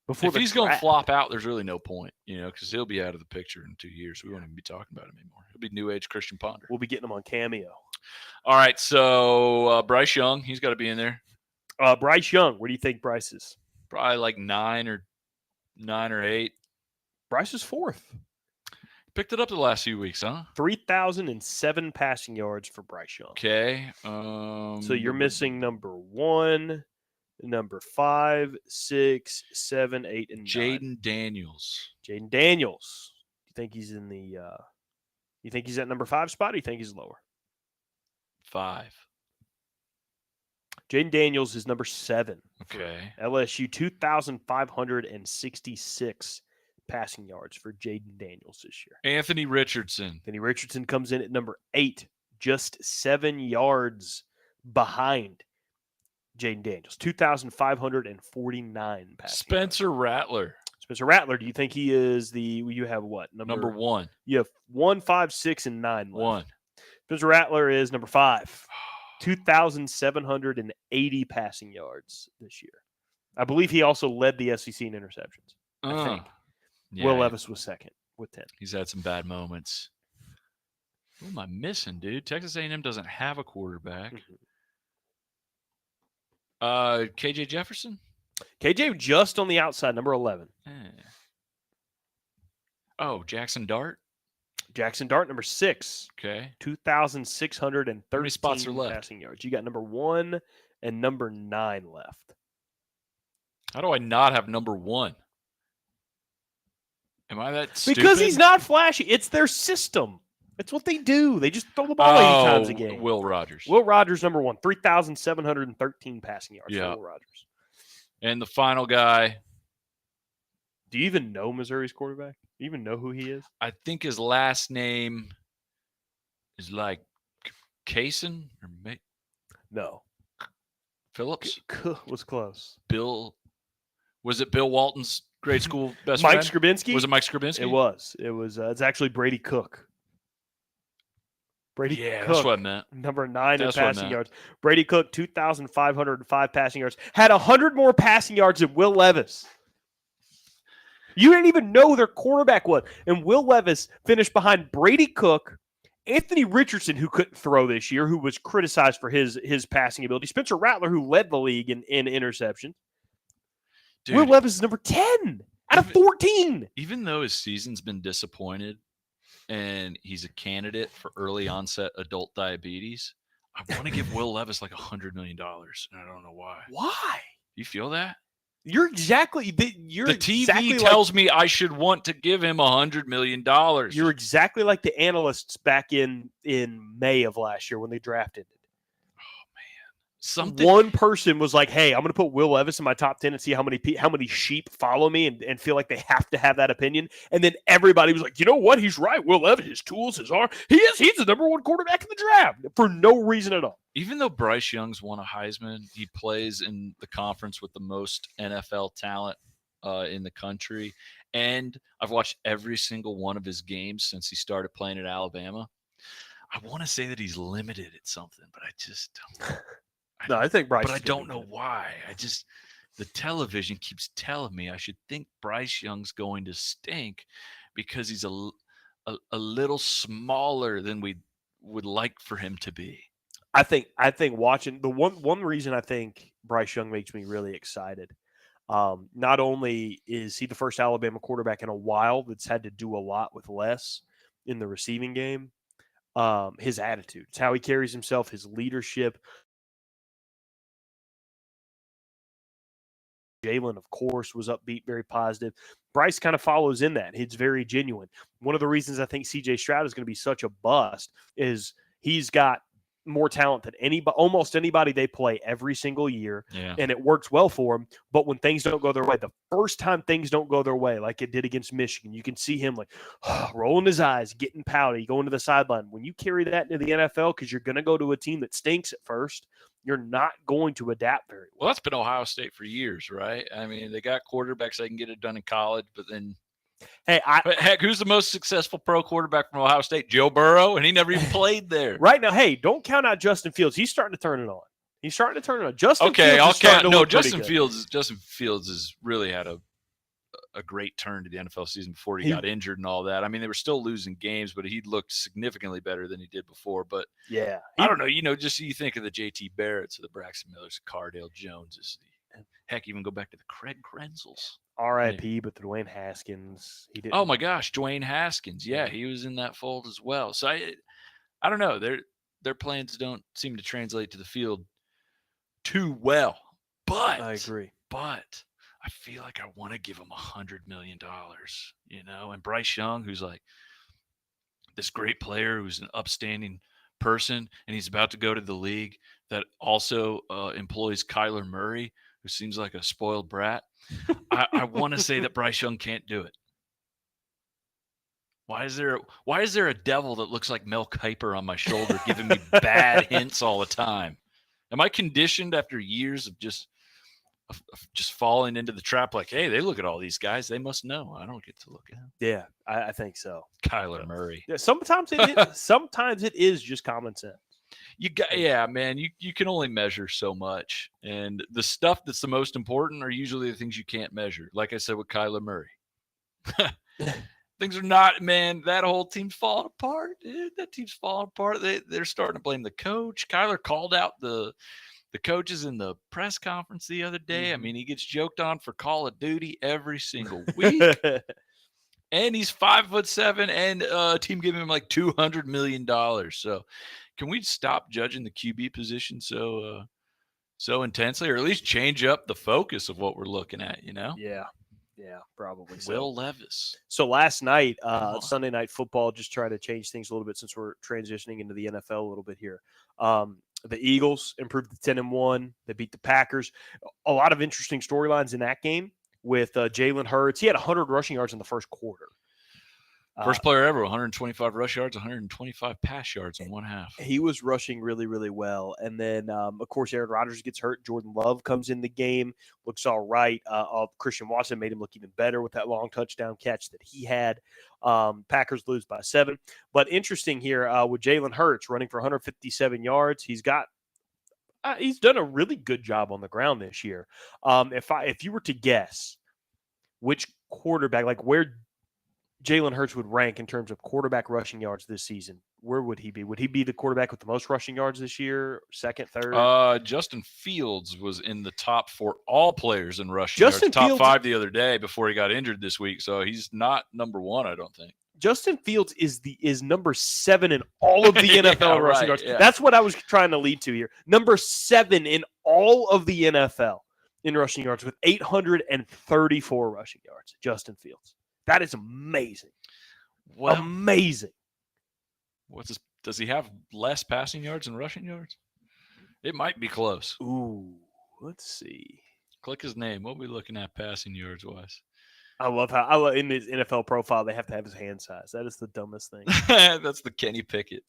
before
if he's going to flop out, there's really no point, because he'll be out of the picture in 2 years. We won't even be talking about him anymore. He'll be new age Christian Ponder.
We'll be getting him on Cameo.
All right, so Bryce Young, he's got to be in there.
Bryce Young, where do you think Bryce is?
Probably like 9 or 8.
Bryce is fourth.
Picked it up the last few weeks, huh?
3,007 passing yards for Bryce Young.
Okay.
So you're missing number 1, number 5, 6, 7, 8, and 9.
Jaden Daniels.
Jaden Daniels. You think he's in the? You think he's at number 5 spot? Or you think he's lower?
5.
Jaden Daniels is number 7.
Okay.
LSU 2,566 passing yards for Jaden Daniels this year.
Anthony Richardson.
Anthony Richardson comes in at number 8, just 7 yards behind Jaden Daniels. 2,549 passing
Spencer
yards.
Rattler.
Spencer Rattler, do you think he is you have what?
Number 1.
You have 1, 5, 6, and 9 left.
1.
Spencer Rattler is number 5. 2,780 passing yards this year. I believe he also led the SEC in interceptions. I think.
Yeah,
Will Levis was second with 10.
He's had some bad moments. Who am I missing, dude? Texas A&M doesn't have a quarterback. KJ Jefferson?
KJ just on the outside, number 11.
Oh, Jackson Dart?
Jackson Dart, number 6.
Okay.
2,613
How many spots are left?
passing yards. You got number 1 and number 9 left.
How do I not have number 1? Am I that stupid?
Because he's not flashy. It's their system. It's what they do. They just throw the ball 80 times a game.
Will Rogers.
Will Rogers, number 1. 3,713 passing yards for Will Rogers.
And the final guy.
Do you even know Missouri's quarterback? Do you even know who he is?
I think his last name is like Kaysen or
No.
Phillips?
Was close.
Bill. Was it Bill Walton's grade school best
Mike
friend?
Skrabinski?
Was it Mike Skrabinski?
It was. It's actually Brady Cook. Brady Cook.
That's what I meant.
Number 9 in passing yards. Brady Cook, 2,505 passing yards. Had 100 more passing yards than Will Levis. You didn't even know their quarterback was. And Will Levis finished behind Brady Cook, Anthony Richardson, who couldn't throw this year, who was criticized for his passing ability, Spencer Rattler, who led the league in interceptions. Dude, Will Levis is number 10 out of 14.
Even though his season's been disappointed and he's a candidate for early onset adult diabetes, I want to give Will Levis like $100 million, and I don't know why.
Why?
Do you feel that?
The TV
tells me I should want to give him $100 million.
You're exactly like the analysts back in May of last year when they drafted it.
Oh man,
one person was like, "Hey, I'm going to put Will Levis in my top 10 and see how many sheep follow me and feel like they have to have that opinion." And then everybody was like, "You know what? He's right. Will Levis, his tools, his arm, he's the number 1 quarterback in the draft for no reason at all."
Even though Bryce Young's won a Heisman, he plays in the conference with the most NFL talent in the country. And I've watched every single one of his games since he started playing at Alabama. I want to say that he's limited at something, but I just don't.
No, I think Bryce.
But I don't know why. The television keeps telling me I should think Bryce Young's going to stink because he's a little smaller than we would like for him to be.
I think watching the one reason I think Bryce Young makes me really excited. Not only is he the first Alabama quarterback in a while that's had to do a lot with less in the receiving game, his attitude, it's how he carries himself, his leadership. Jalen, of course, was upbeat, very positive. Bryce kind of follows in that. It's very genuine. One of the reasons I think C.J. Stroud is going to be such a bust is he's got more talent than almost anybody they play every single year, and it works well for him. But when things don't go their way, the first time things don't go their way, like it did against Michigan, you can see him like rolling his eyes, getting pouty, going to the sideline. When you carry that into the NFL, because you're going to go to a team that stinks at first, you're not going to adapt very well.
Well, that's been Ohio State for years, right? I mean, they got quarterbacks that can get it done in college, but then heck, who's the most successful pro quarterback from Ohio State? Joe Burrow, and he never even played there.
Right now, hey, don't count out Justin Fields. He's starting to turn it on. Justin
okay,
Fields
I'll
is starting
count.
to
No,
look
Justin Fields has really had a great turn to the NFL season before he got injured and all that. I mean, they were still losing games, but he looked significantly better than he did before. But
yeah,
I don't know. Just you think of the J.T. Barretts, the Braxton Millers, Cardale Joneses, heck, even go back to the Craig Grenzels.
R.I.P. But the Dwayne Haskins, he didn't.
Oh my gosh, Dwayne Haskins, yeah, he was in that fold as well. So I don't know. Their plans don't seem to translate to the field too well. But
I agree.
But I feel like I want to give him $100 million, and Bryce Young, who's like this great player, who's an upstanding person, and he's about to go to the league that also employs Kyler Murray, who seems like a spoiled brat. I want to say that Bryce Young can't do it. Why is there a devil that looks like Mel Kiper on my shoulder giving me bad hints all the time? Am I conditioned after years of just falling into the trap like, hey, they look at all these guys, they must know. I don't get to look at them.
Yeah, I think so.
Kyler Murray.
Yeah, sometimes it is just common sense.
Man, you can only measure so much. And the stuff that's the most important are usually the things you can't measure. Like I said with Kyler Murray. Things are not, man, that whole team's falling apart. Dude, that team's falling apart. They're starting to blame the coach. Kyler called out the coaches in the press conference the other day. Mm-hmm. I mean, he gets joked on for Call of Duty every single week. And he's 5'7", and a team giving him like $200 million. So can we stop judging the QB position so intensely, or at least change up the focus of what we're looking at,
Yeah, probably so.
Will Levis.
So last night, Sunday Night Football, just trying to change things a little bit since we're transitioning into the NFL a little bit here. The Eagles improved to 10-1. They beat the Packers. A lot of interesting storylines in that game with Jalen Hurts. He had 100 rushing yards in the first quarter.
First player ever, 125 rush yards, 125 pass yards in one half.
He was rushing really, really well. And then, of course, Aaron Rodgers gets hurt. Jordan Love comes in the game, looks all right. Christian Watson made him look even better with that long touchdown catch that he had. Packers lose by 7. But interesting here with Jalen Hurts running for 157 yards. He's done a really good job on the ground this year. If you were to guess which quarterback, like where Jalen Hurts would rank in terms of quarterback rushing yards this season, where would he be? Would he be the quarterback with the most rushing yards this year? Second, third?
Justin Fields was in the top for all players in rushing yards. Top 5 the other day before he got injured this week. So he's not number 1, I don't think.
Justin Fields is number 7 in all of the NFL rushing yards. Yeah. That's what I was trying to lead to here. Number 7 in all of the NFL in rushing yards with 834 rushing yards. Justin Fields. That is amazing. Well, amazing.
Does he have less passing yards and rushing yards? It might be close.
Ooh, let's see.
Click his name. What are we looking at passing yards wise?
I love in his NFL profile they have to have his hand size. That is the dumbest thing.
That's the Kenny Pickett.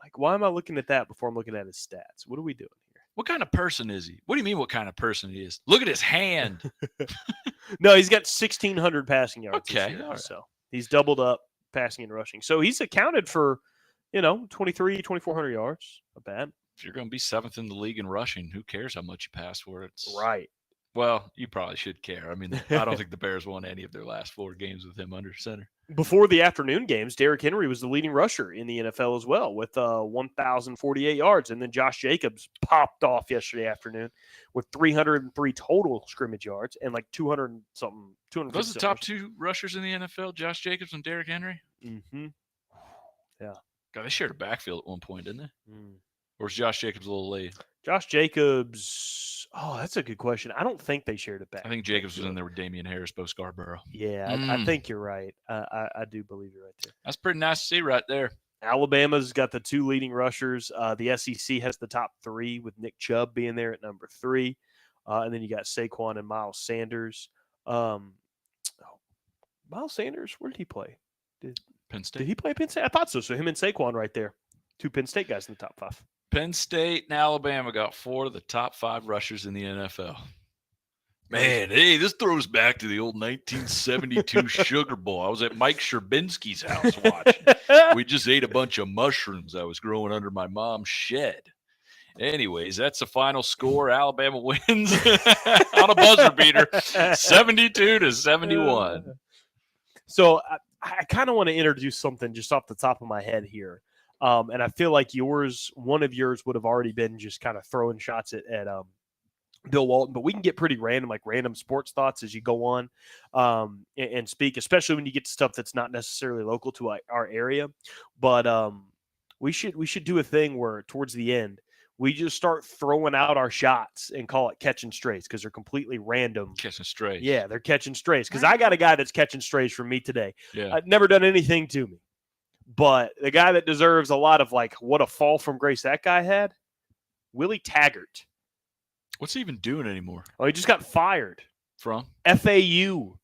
Like, why am I looking at that before I'm looking at his stats? What are we doing here?
What kind of person is he? What do you mean what kind of person he is? Look at his hand.
No, he's got 1,600 passing yards
this
year,
right.
So he's doubled up passing and rushing. So he's accounted for, 2,400 yards. Not bad.
If you're going to be 7th in the league in rushing, who cares how much you pass for it?
Right.
Well, you probably should care. I mean, I don't think the Bears won any of their last 4 games with him under center.
Before the afternoon games, Derrick Henry was the leading rusher in the NFL as well with 1,048 yards. And then Josh Jacobs popped off yesterday afternoon with 303 total scrimmage yards and like 200 something. 250
Those are the top 2 rushers in the NFL, Josh Jacobs and Derrick Henry?
Mm-hmm. Yeah.
God, they shared a backfield at one point, didn't they?
Mm.
Or was Josh Jacobs a little late?
Josh Jacobs. Oh, that's a good question. I don't think they shared it back.
I think Jacobs was in there with Damian Harris, Bo Scarborough.
Yeah, I think you're right. I do believe you're right there.
That's pretty nice to see right there.
Alabama's got the 2 leading rushers. The SEC has the top 3 with Nick Chubb being there at number 3. And then you got Saquon and Miles Sanders. Miles Sanders, where did he play?
Penn State.
Did he play Penn State? I thought so. So him and Saquon right there. 2 Penn State guys in the top 5.
Penn State and Alabama got 4 of the top 5 rushers in the NFL. Man, hey, this throws back to the old 1972 Sugar Bowl. I was at Mike Sherbinsky's house watching. We just ate a bunch of mushrooms I was growing under my mom's shed. Anyways, that's the final score. Alabama wins on a buzzer beater, 72-71.
So I kind of want to introduce something just off the top of my head here. And I feel like one of yours would have already been just kind of throwing shots at Bill Walton, but we can get pretty random, like random sports thoughts as you go on and speak, especially when you get to stuff that's not necessarily local to our area. But we should do a thing where towards the end, we just start throwing out our shots and call it catching strays because they're completely random.
Catching strays.
Yeah, they're catching strays because I got a guy that's catching strays from me today.
Yeah.
I've never done anything to me. But the guy that deserves a lot of like what a fall from grace that guy had, Willie Taggart.
What's he even doing anymore?
Oh, he just got fired.
From?
FAU.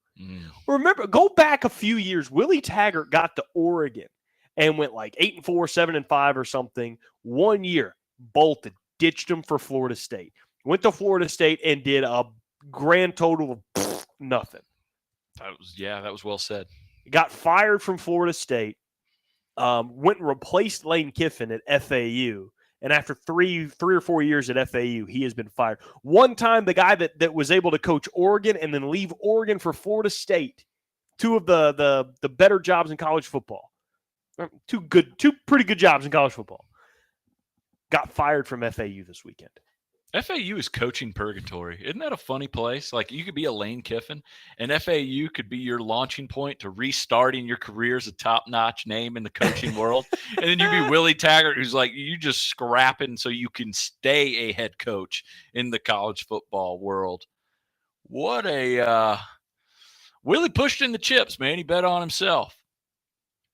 Remember, go back a few years. Willie Taggart got to Oregon and went like 8-4, 7-5 or something. 1 year, bolted, ditched him for Florida State. Went to Florida State and did a grand total of nothing.
That was well said.
Got fired from Florida State. Went and replaced Lane Kiffin at FAU. And after three or 4 years at FAU, he has been fired. One time, the guy that was able to coach Oregon and then leave Oregon for Florida State, 2 of the better jobs in college football, 2 pretty good jobs in college football, got fired from FAU this weekend.
FAU is coaching purgatory. Isn't that a funny place? Like, you could be a Lane Kiffin, and FAU could be your launching point to restarting your career as a top-notch name in the coaching world. And then you'd be Willie Taggart, who's like, you just scrapping so you can stay a head coach in the college football world. What a Willie pushed in the chips, man. He bet on himself.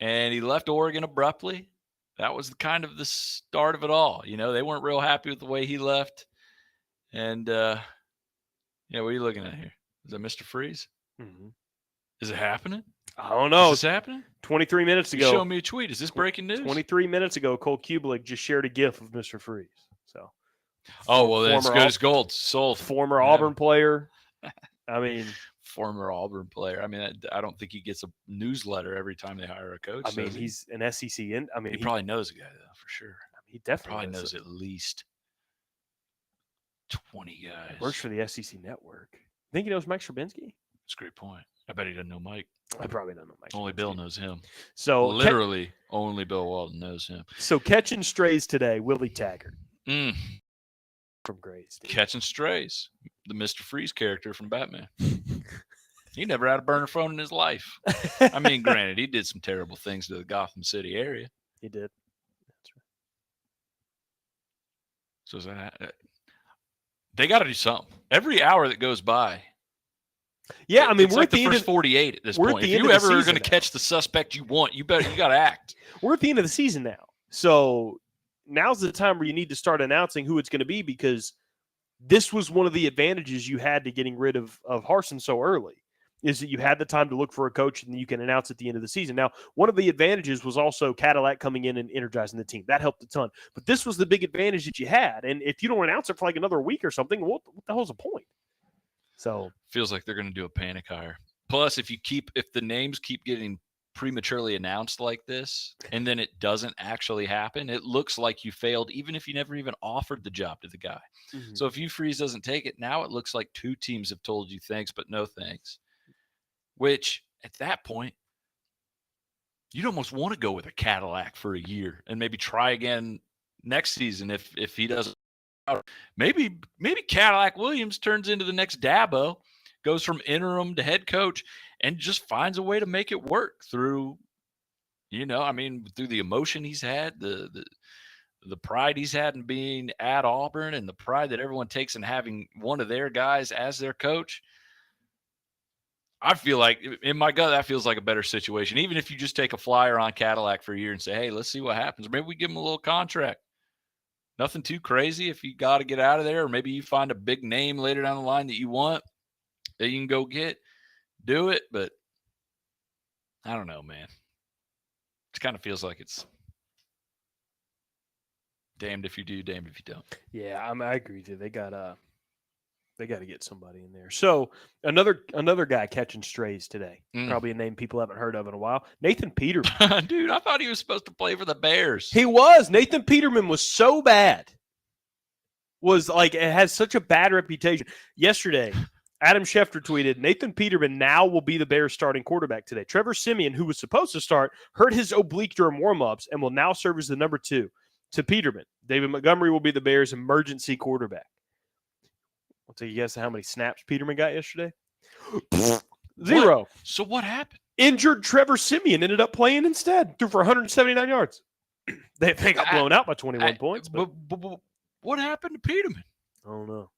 And he left Oregon abruptly. That was kind of the start of it all. You know, they weren't real happy with the way he left. And, what are you looking at here? Is that Mr. Freeze?
Mm-hmm.
Is it happening?
I don't know.
Is this happening?
23 minutes ago.
Show me a tweet. Is this breaking news?
23 minutes ago, Cole Kubelik just shared a GIF of Mr. Freeze. So,
That's good as gold. Sold.
Former Auburn player. I mean,
former Auburn player. I mean, I don't think he gets a newsletter every time they hire a coach.
I mean, he's an SEC. He
probably knows a guy though, for sure.
He definitely
probably knows at least 20 guys.
Works for the SEC network. Think he knows Mike Sherbinsky?
That's a great point. I bet he doesn't know Mike.
I probably don't know Mike.
Only Bill knows him.
So
literally, only Bill Walton knows him.
So catching strays today, Willie Taggart from Grays.
Catching strays, the Mr. Freeze character from Batman. He never had a burner phone in his life. I mean, granted, he did some terrible things to the Gotham City area.
He did. That's right.
So is that they got to do something. Every hour that goes by.
Yeah, I mean,
it's
we're
like
at the
first 48 at this point. If you ever are going to catch the suspect you want, you got to act.
We're at the end of the season now. So now's the time where you need to start announcing who it's going to be, because this was one of the advantages you had to getting rid of Harsin so early, is that you had the time to look for a coach and you can announce at the end of the season. Now, one of the advantages was also Cadillac coming in and energizing the team. That helped a ton. But this was the big advantage that you had. And if you don't announce it for like another week or something, what the hell's the point? So
feels like they're going to do a panic hire. Plus, if the names keep getting prematurely announced like this and then it doesn't actually happen, it looks like you failed even if you never even offered the job to the guy.
Mm-hmm.
So if Hugh Freeze doesn't take it, now it looks like two teams have told you thanks but no thanks, which at that point you'd almost want to go with a Cadillac for a year and maybe try again next season if he doesn't. Maybe Cadillac Williams turns into the next Dabo, goes from interim to head coach, and just finds a way to make it work through, through the emotion he's had, the pride he's had in being at Auburn, and the pride that everyone takes in having one of their guys as their coach. I feel like in my gut, that feels like a better situation. Even if you just take a flyer on Cadillac for a year and say, hey, let's see what happens. Maybe we give him a little contract. Nothing too crazy if you got to get out of there, or maybe you find a big name later down the line that you want that you can go get, do it. But I don't know, man. It kind of feels like it's damned if you do, damned if you don't.
Yeah, I agree with you. They got to get somebody in there. So another guy catching strays today. Probably a name people haven't heard of in a while. Nathan Peterman.
Dude, I thought he was supposed to play for the Bears.
He was. Nathan Peterman was so bad. It has such a bad reputation. Yesterday, Adam Schefter tweeted, Nathan Peterman now will be the Bears starting quarterback today. Trevor Siemian, who was supposed to start, hurt his oblique during warm-ups and will now serve as the number 2 to Peterman. David Montgomery will be the Bears' emergency quarterback. I'll take you guess how many snaps Peterman got yesterday? 0.
So what happened?
Injured Trevor Siemian ended up playing instead. Threw for 179 yards. They got blown out by 21 points.
But what happened to Peterman?
I don't know.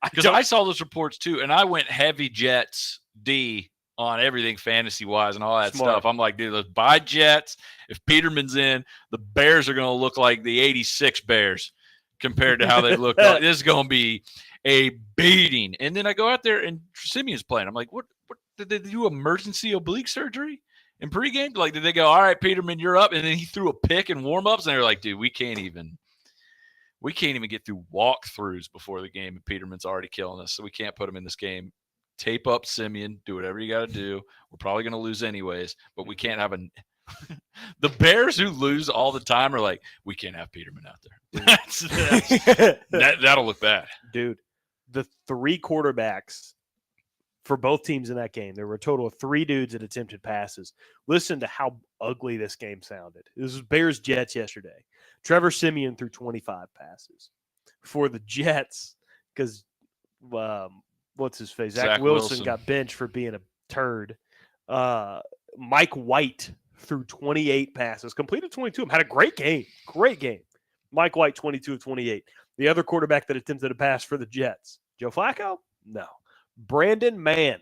Because I saw those reports too, and I went heavy Jets D on everything fantasy-wise and all that stuff. I'm like, dude, let's buy Jets. If Peterman's in, the Bears are going to look like the 86 Bears compared to how they look. This is going to be a beating. And then I go out there, and Simeon's playing. I'm like, what did they do, emergency oblique surgery in pregame? Like, did they go, all right, Peterman, you're up? And then he threw a pick in warm-ups, and they're like, dude, we can't even get through walkthroughs before the game, and Peterman's already killing us, so we can't put him in this game. Tape up Siemian, do whatever you got to do. We're probably going to lose anyways, but we can't have the Bears who lose all the time are like, we can't have Peterman out there. That'll look bad.
Dude, the 3 quarterbacks for both teams in that game, there were a total of 3 dudes that attempted passes. Listen to how ugly this game sounded. This was Bears-Jets yesterday. Trevor Siemian threw 25 passes. For the Jets, because what's his face? Zach Wilson got benched for being a turd. Mike White threw 28 passes, completed 22 of them. Had a great game. Great game. Mike White, 22 of 28. The other quarterback that attempted a pass for the Jets, Joe Flacco? No. Brandon Mann.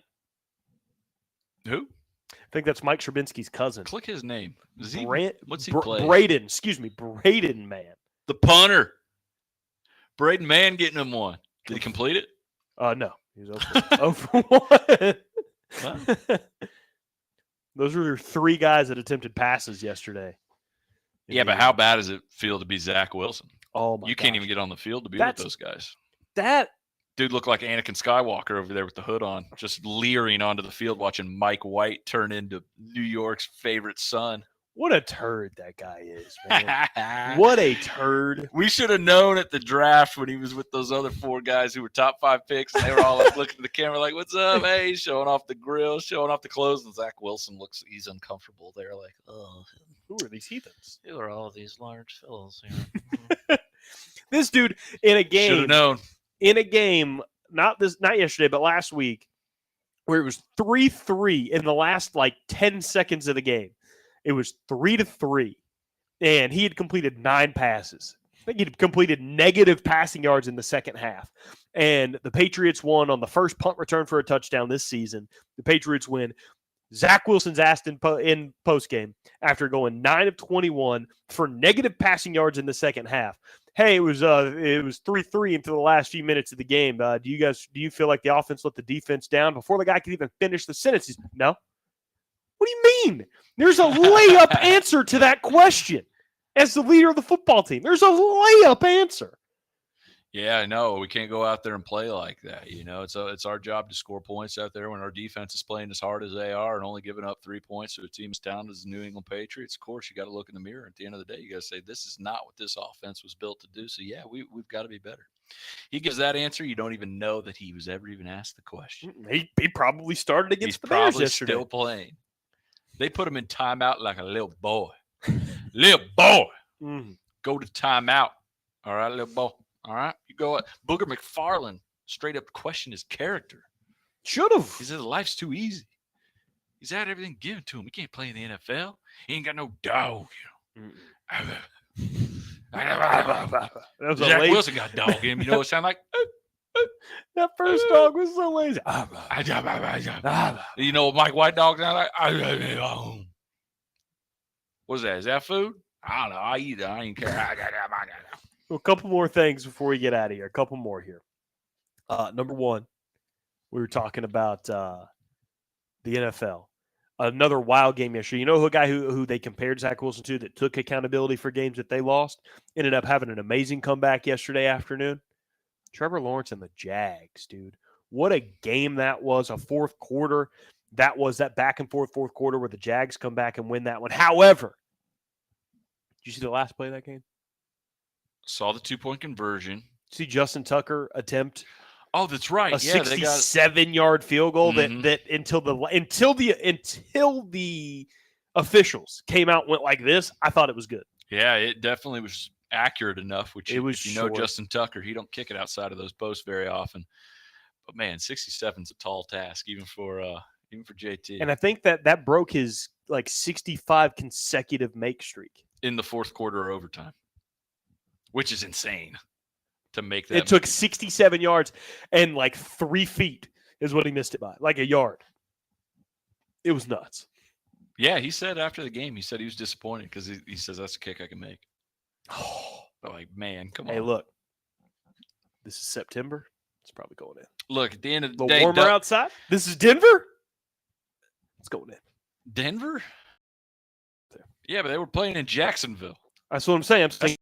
Who?
I think that's Mike Trubinsky's cousin.
Click his name.
What's he play? Braden Mann.
The punter. Braden Mann getting him one. Did he complete it?
No. He was 0 for 1.
Wow.
Those were 3 guys that attempted passes yesterday.
Yeah, but how bad does it feel to be Zach Wilson?
Oh, my
You can't even get on the field to be with those guys.
That
dude looked like Anakin Skywalker over there with the hood on, just leering onto the field watching Mike White turn into New York's favorite son.
What a turd that guy is, man. What a turd.
We should have known at the draft when he was with those other 4 guys who were top 5 picks, and they were all like looking at the camera like, what's up? Hey, showing off the grill, showing off the clothes. And Zach Wilson he's uncomfortable there, like, oh.
Who are these heathens?
Who are all these large fellows here?
This dude in a game.
Should have known.
In a game, not yesterday, but last week, where it was 3-3 in the last 10 seconds of the game. It was 3-3, and he had completed 9 passes. I think he'd completed negative passing yards in the second half. And the Patriots won on the first punt return for a touchdown this season. The Patriots win. Zach Wilson's asked in postgame after going 9 of 21 for negative passing yards in the second half. Hey, it was 3-3 into the last few minutes of the game. Do you feel like the offense let the defense down? Before the guy could even finish the sentence, no. What do you mean? There's a layup answer to that question. As the leader of the football team, there's a layup answer.
Yeah, I know. We can't go out there and play like that. It's our job to score points out there when our defense is playing as hard as they are and only giving up 3 points to a team as talented as the New England Patriots. Of course, you got to look in the mirror. At the end of the day, you got to say, this is not what this offense was built to do. So, yeah, we've got to be better. He gives that answer. You don't even know that he was ever even asked the question.
He probably started against
He's
the Bears
probably
yesterday.
still playing. They put him in timeout like a little boy. Little boy. Go to timeout. All right, little boy. All right, you go. Booger McFarland straight up questioned his character.
Should have.
He said life's too easy. He's had everything given to him. He can't play in the NFL. He ain't got no dog. Zach Wilson got dog in him. You know what it sounded like?
That first dog was so lazy.
You know what Mike White dog sounded like? What's that? Is that food? I don't know. I eat it. I ain't care.
Well, a couple more things before we get out of here. A couple more here. Number one, we were talking about the NFL. Another wild game yesterday. You know a guy who they compared Zach Wilson to that took accountability for games that they lost? Ended up having an amazing comeback yesterday afternoon. Trevor Lawrence and the Jags, dude. What a game that was. A fourth quarter. That was that back and forth fourth quarter where the Jags come back and win that one. However, did you see the last play of that game?
Saw the 2-point conversion.
See Justin Tucker attempt.
Oh, that's right.
A 67-yard field goal that until the officials came out and went like this, I thought it was good.
Yeah, it definitely was accurate enough. Which
it was
if Justin Tucker, he don't kick it outside of those posts very often. But man, 67 is a tall task, even for JT.
And I think that broke his 65 consecutive make streak
in the fourth quarter or overtime, which is insane. To make that.
It took 67 yards and 3 feet is what he missed it by, like a yard. It was nuts.
Yeah, he said after the game, he said he was disappointed because he says that's a kick I can make. Oh, man, come on.
Hey, look, this is September. It's probably going in.
Look, at the end of the day,
warmer outside. This is Denver. It's going in.
Denver? Yeah, but they were playing in Jacksonville.
That's what I'm saying. I'm saying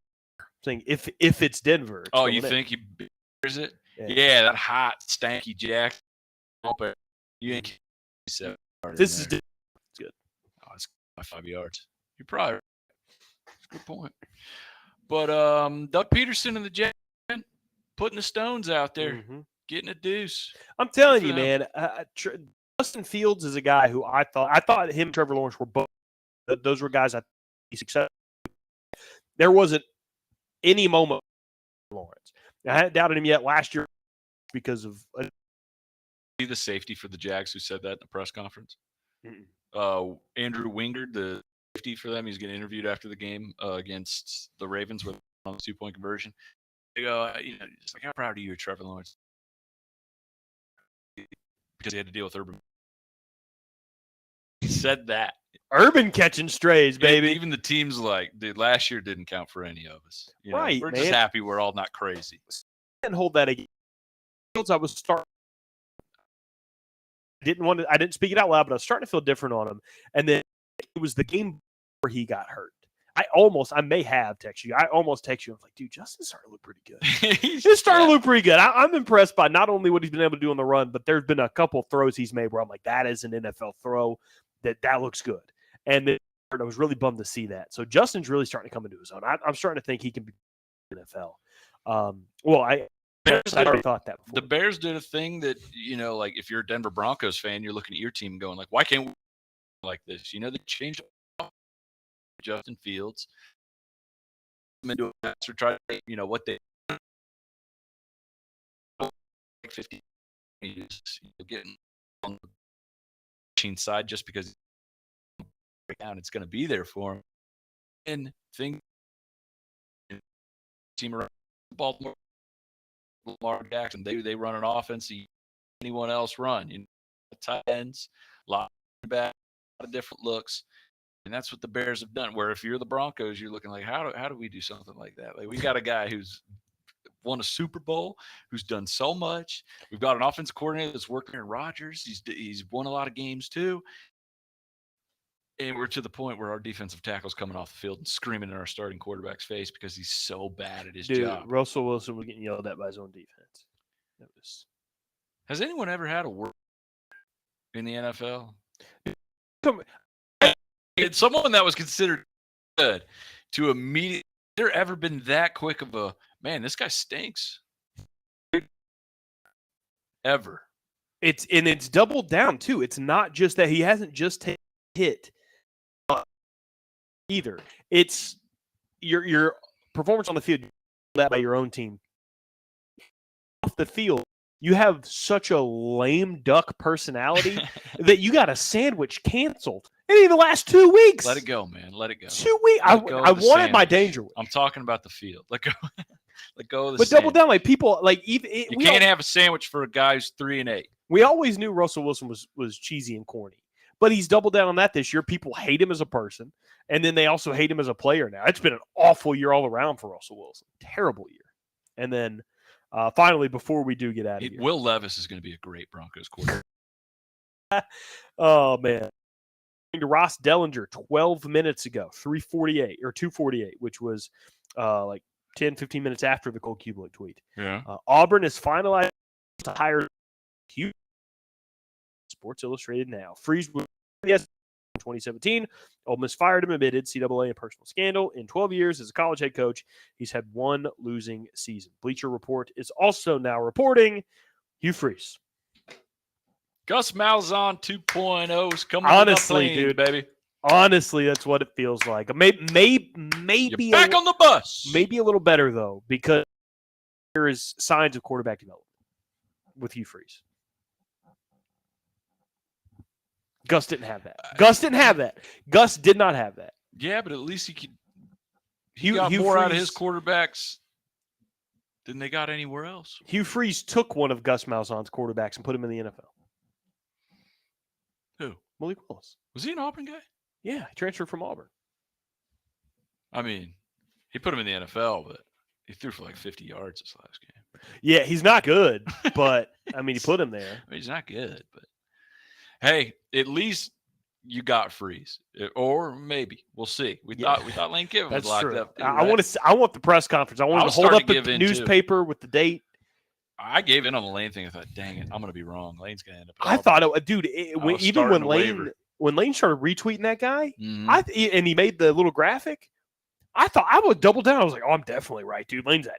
if it's Denver.
Oh, you think he bears it? Yeah, that hot, stanky Jack. You ain't.
This is good.
Oh, it's by 5 yards. You're probably right. That's a good point. But Doug Peterson and the Jets putting the stones out there, getting a deuce.
I'm telling you, man. Justin Fields is a guy who I thought him and Trevor Lawrence were both. Those were guys I think he's successful. There wasn't any moment Lawrence. I hadn't doubted him yet last year because of
the safety for the Jags who said that in the press conference. Andrew Wingard, the safety for them, he's getting interviewed after the game against the Ravens with on the 2-point conversion. They go, just like, how proud are you of Trevor Lawrence? Because he had to deal with Urban. He said that.
Urban catching strays, baby.
Even the teams last year didn't count for any of us.
Right,
we're just happy we're all not crazy.
I didn't hold that against Fields. I was starting. I didn't speak it out loud, but I was starting to feel different on him. And then it was the game where he got hurt. I may have texted you. I almost texted you. I was like, dude, Justin's starting to look pretty good. He's starting to look pretty good. I'm impressed by not only what he's been able to do on the run, but there's been a couple throws he's made where I'm like, that is an NFL throw. That looks good. And then I was really bummed to see that. So Justin's really starting to come into his own. I'm starting to think he can be in the NFL. I already thought that before.
The Bears did a thing that, if you're a Denver Broncos fan, you're looking at your team going why can't we like this? They changed Justin Fields into a passer, try to, what they 50 getting on the machine side just because down it's going to be there for him. And team around Baltimore, Lamar Jackson, they run an offense anyone else run. Tight ends, a lot of different looks. And that's what the Bears have done. Where if you're the Broncos, you're looking like, how do we do something like that? We got a guy who's won a Super Bowl, who's done so much. We've got an offensive coordinator that's working in Rodgers. He's won a lot of games too. And we're to the point where our defensive tackle's coming off the field and screaming in our starting quarterback's face because he's so bad at his job.
Russell Wilson was getting yelled at by his own defense. That was.
Has anyone ever had a word in the NFL? It's someone that was considered good to immediately. Has there ever been that quick of a man? This guy stinks. Ever.
It's doubled down too. It's not just that he hasn't just hit either. It's your performance on the field that by your own team. Off the field, you have such a lame duck personality that you got a sandwich canceled in the last 2 weeks.
Let it go, man. Let it go.
2 weeks. I wanted my danger witch.
I'm talking about the field. Let go. Let go of the.
But
sandwich.
double down, like people, like even
you can't have a sandwich for a guy who's 3-8.
We always knew Russell Wilson was cheesy and corny, but he's doubled down on that this year. People hate him as a person, and then they also hate him as a player now. It's been an awful year all around for Russell Wilson. Terrible year. And then finally, before we do get out of here.
Will Levis is going to be a great Broncos quarterback.
Oh, man. To Ross Dellinger 12 minutes ago, 3:48 or 2:48, which was like 10, 15 minutes after the Cole Kubelik tweet.
Yeah.
Auburn is finalized to hire Hugh. Sports Illustrated now. Freeze was 2017. Ole Miss fired him amid NCAA and personal scandal. In 12 years as a college head coach, he's had one losing season. Bleacher Report is also now reporting Hugh Freeze.
Gus Malzahn 2.0 is coming.
Honestly,
plane,
dude,
baby.
Honestly, that's what it feels like. Maybe
you're back on the bus.
Maybe a little better though, because there is signs of quarterback development with Hugh Freeze. Gus didn't have that. Gus did not have that.
Yeah, but at least he got more out of his quarterbacks than they got anywhere else.
Hugh Freeze took one of Gus Malzahn's quarterbacks and put him in the NFL.
Who?
Malik Willis.
Was he an Auburn guy?
Yeah, he transferred from Auburn.
I mean, he put him in the NFL, but he threw for like 50 yards this last game.
Yeah, he's not good, but I mean, he put him there.
I mean, he's not good, but hey, at least you got Freeze, or maybe we'll see. We thought Lane Kiffin was locked up. Too, right?
I want the press conference. I want to hold up the newspaper with the date.
I gave in on the Lane thing. I thought, dang it, I'm going to be wrong. Lane's going to end up.
I thought, dude, even when Lane started retweeting that guy, and he made the little graphic, I thought I would double down. I was like, oh, I'm definitely right, dude. Lane's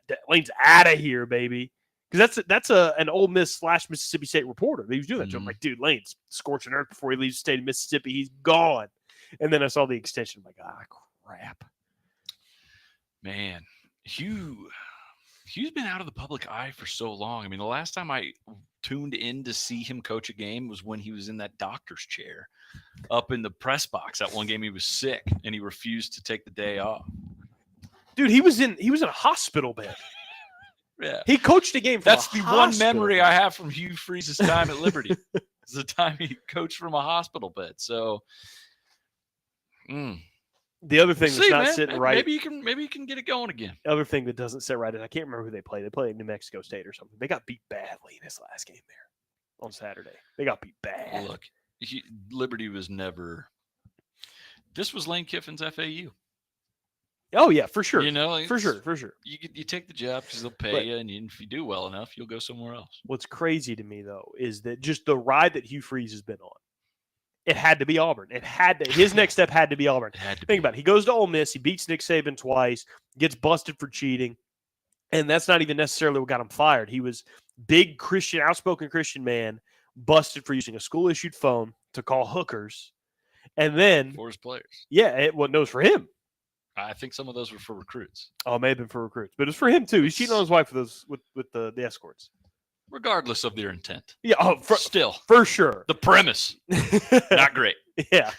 out of here, baby. Because that's an Ole Miss / Mississippi State reporter. He was doing that to him. Like, dude, Lane's scorching earth before he leaves the state of Mississippi. He's gone. And then I saw the extension. I'm like, crap.
Man, Hugh's been out of the public eye for so long. I mean, the last time I tuned in to see him coach a game was when he was in that doctor's chair up in the press box. That one game he was sick and he refused to take the day off.
Dude, he was in a hospital bed.
Yeah,
he coached a game.
That's the one memory I have from Hugh Freeze's time at Liberty. It's the time he coached from a hospital bed. So,
the other thing that's not sitting right.
Maybe you can get it going again.
The other thing that doesn't sit right, and I can't remember who they played. They played at New Mexico State or something. They got beat badly in this last game there on Saturday. They got beat bad.
Look, Liberty was never. This was Lane Kiffin's FAU.
Oh yeah, for sure.
You know,
for sure.
You take the job because they'll pay you, and if you do well enough, you'll go somewhere else.
What's crazy to me though is that just the ride that Hugh Freeze has been on. It had to be Auburn. His next step had to be Auburn. Think about it. He goes to Ole Miss. He beats Nick Saban twice. Gets busted for cheating, and that's not even necessarily what got him fired. He was big Christian, outspoken Christian man, busted for using a school-issued phone to call hookers, and then
for his players.
Yeah, it was for him.
I think some of those were for recruits.
Oh, it may have been for recruits, but it's for him too. He's cheating on his wife with the escorts.
Regardless of their intent.
Yeah,
still.
For sure.
The premise, not great.
Yeah,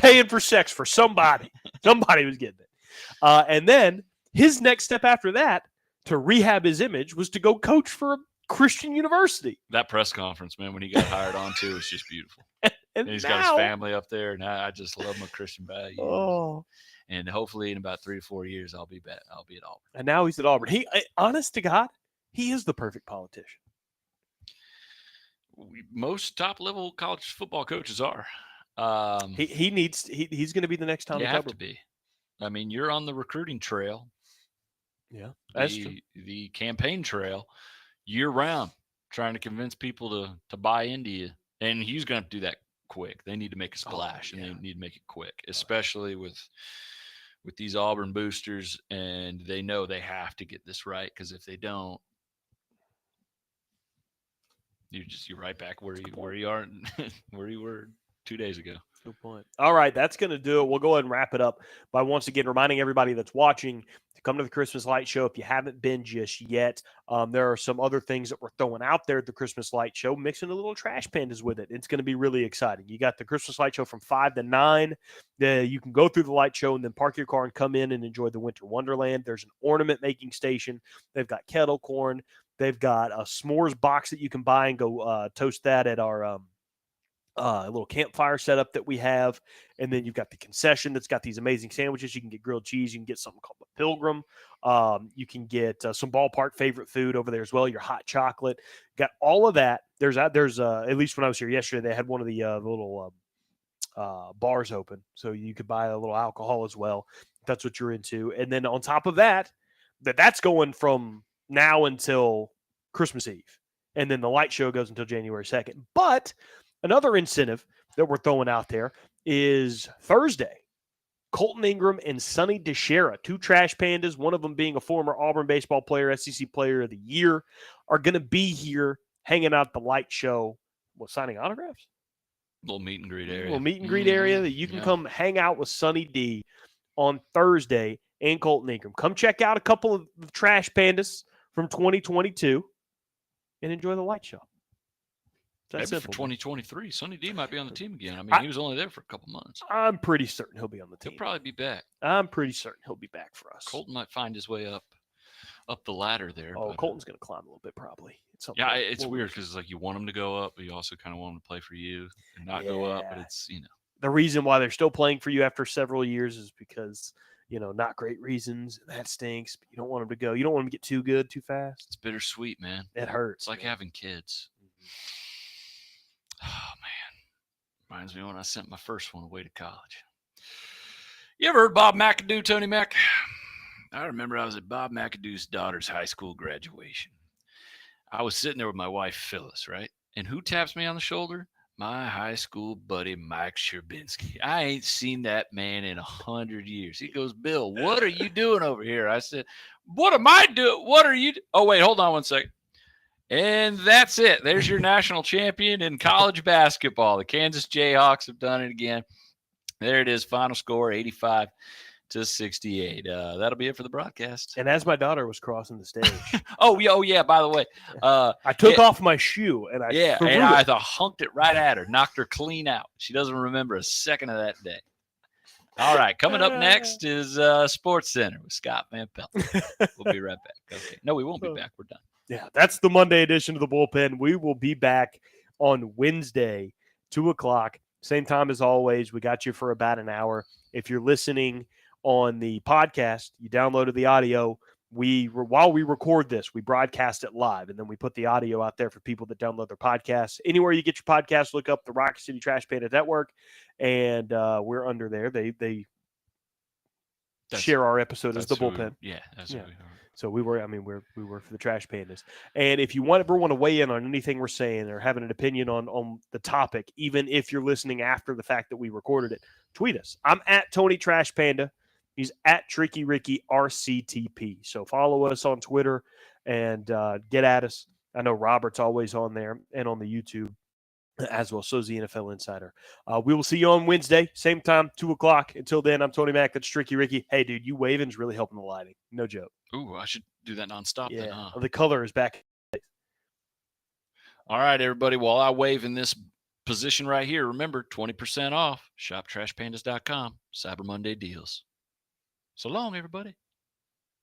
paying for sex for somebody. Somebody was getting it. And then his next step after that to rehab his image was to go coach for a Christian university.
That press conference, man, when he got hired on to, was just beautiful. And he's got his family up there, and I just love my Christian values.
Oh.
And hopefully in about 3 to 4 years, I'll be at Auburn.
And now he's at Auburn. Honest to God, he is the perfect politician.
Most top-level college football coaches are.
He's going to be the next Tommy
You have
Tuberville.
to be. I mean, you're on the recruiting trail.
Yeah, that's true.
The campaign trail year round, trying to convince people to buy into you. And he's going to do that quick. They need to make a splash, and they need to make it quick, especially with these Auburn boosters. And they know they have to get this right, because if they don't, you're right back where you are where you were 2 days ago.
Good point. All right, that's going to do it. We'll go ahead and wrap it up by once again reminding everybody that's watching to come to the Christmas Light Show if you haven't been just yet. There are some other things that we're throwing out there at the Christmas Light Show, mixing a little trash pandas with it. It's going to be really exciting. You got the Christmas Light Show from 5 to 9. You can go through the light show and then park your car and come in and enjoy the Winter Wonderland. There's an ornament making station. They've got kettle corn. They've got a s'mores box that you can buy and go toast that at our a little campfire setup that we have. And then you've got the concession that's got these amazing sandwiches. You can get grilled cheese. You can get something called the Pilgrim. You can get some ballpark favorite food over there as well. Your hot chocolate. Got all of that. There's at least when I was here yesterday, they had one of the little bars open. So you could buy a little alcohol as well, if that's what you're into. And then on top of that, that's going from now until Christmas Eve. And then the light show goes until January 2nd. But another incentive that we're throwing out there is Thursday. Colton Ingram and Sonny DeShera, two trash pandas, one of them being a former Auburn baseball player, SEC Player of the Year, are going to be here hanging out at the light show, signing autographs?
Little meet and greet area.
Little meet and greet area that you can come hang out with Sonny D on Thursday and Colton Ingram. Come check out a couple of the trash pandas from 2022 and enjoy the light show.
Maybe
simple,
for 2023, Sonny D might be on the team again. I mean, he was only there for a couple months.
I'm pretty certain he'll be on the team.
He'll probably be back.
I'm pretty certain he'll be back for us.
Colton might find his way up the ladder there.
Oh, Colton's going to climb a little bit probably.
Yeah, it's weird because like you want him to go up, but you also kind of want him to play for you and not go up. But it's,
the reason why they're still playing for you after several years is because, not great reasons. That stinks. But you don't want him to go. You don't want him to get too good too fast.
It's bittersweet, man.
It hurts.
It's like having kids. Oh, man. Reminds me when I sent my first one away to college. You ever heard Bob McAdoo, Tony Mac? I remember I was at Bob McAdoo's daughter's high school graduation. I was sitting there with my wife, Phyllis, right? And who taps me on the shoulder? My high school buddy, Mike Sherbinski. I ain't seen that man in 100 years. He goes, Bill, what are you doing over here? I said, what am I doing? What are you Oh, wait, hold on one second. And that's it. There's your national champion in college basketball. The Kansas Jayhawks have done it again. There it is. Final score, 85-68. That'll be it for the broadcast.
And as my daughter was crossing the stage.
Oh, yeah. By the way,
I took off my shoe and
I hunked it right at her, knocked her clean out. She doesn't remember a second of that day. All right, coming up next is Sports Center with Scott Van Pelt. We'll be right back. Okay. No, we won't be back. We're done.
Yeah, that's the Monday edition of the Bullpen. We will be back on Wednesday, 2:00. Same time as always. We got you for about an hour. If you're listening on the podcast, you downloaded the audio. While we record this, we broadcast it live, and then we put the audio out there for people that download their podcasts. Anywhere you get your podcast, look up the Rocket City Trash Panda Network, and we're under there. They share our episode as the Bullpen.
That's who we are.
So we were for the Trash Pandas. And if you ever want to weigh in on anything we're saying or having an opinion on the topic, even if you're listening after the fact that we recorded it, tweet us. I'm at Tony Trash Panda. He's at Tricky Ricky RCTP. So follow us on Twitter and get at us. I know Robert's always on there and on the YouTube as well. So is the NFL Insider. We will see you on Wednesday, same time, 2:00. Until then, I'm Tony Mack. That's Tricky Ricky. Hey, dude, you waving's really helping the lighting. No joke.
Ooh, I should do that nonstop then, huh?
The color is back.
All right, everybody. While I wave in this position right here, remember, 20% off. ShopTrashPandas.com. Cyber Monday deals. So long, everybody.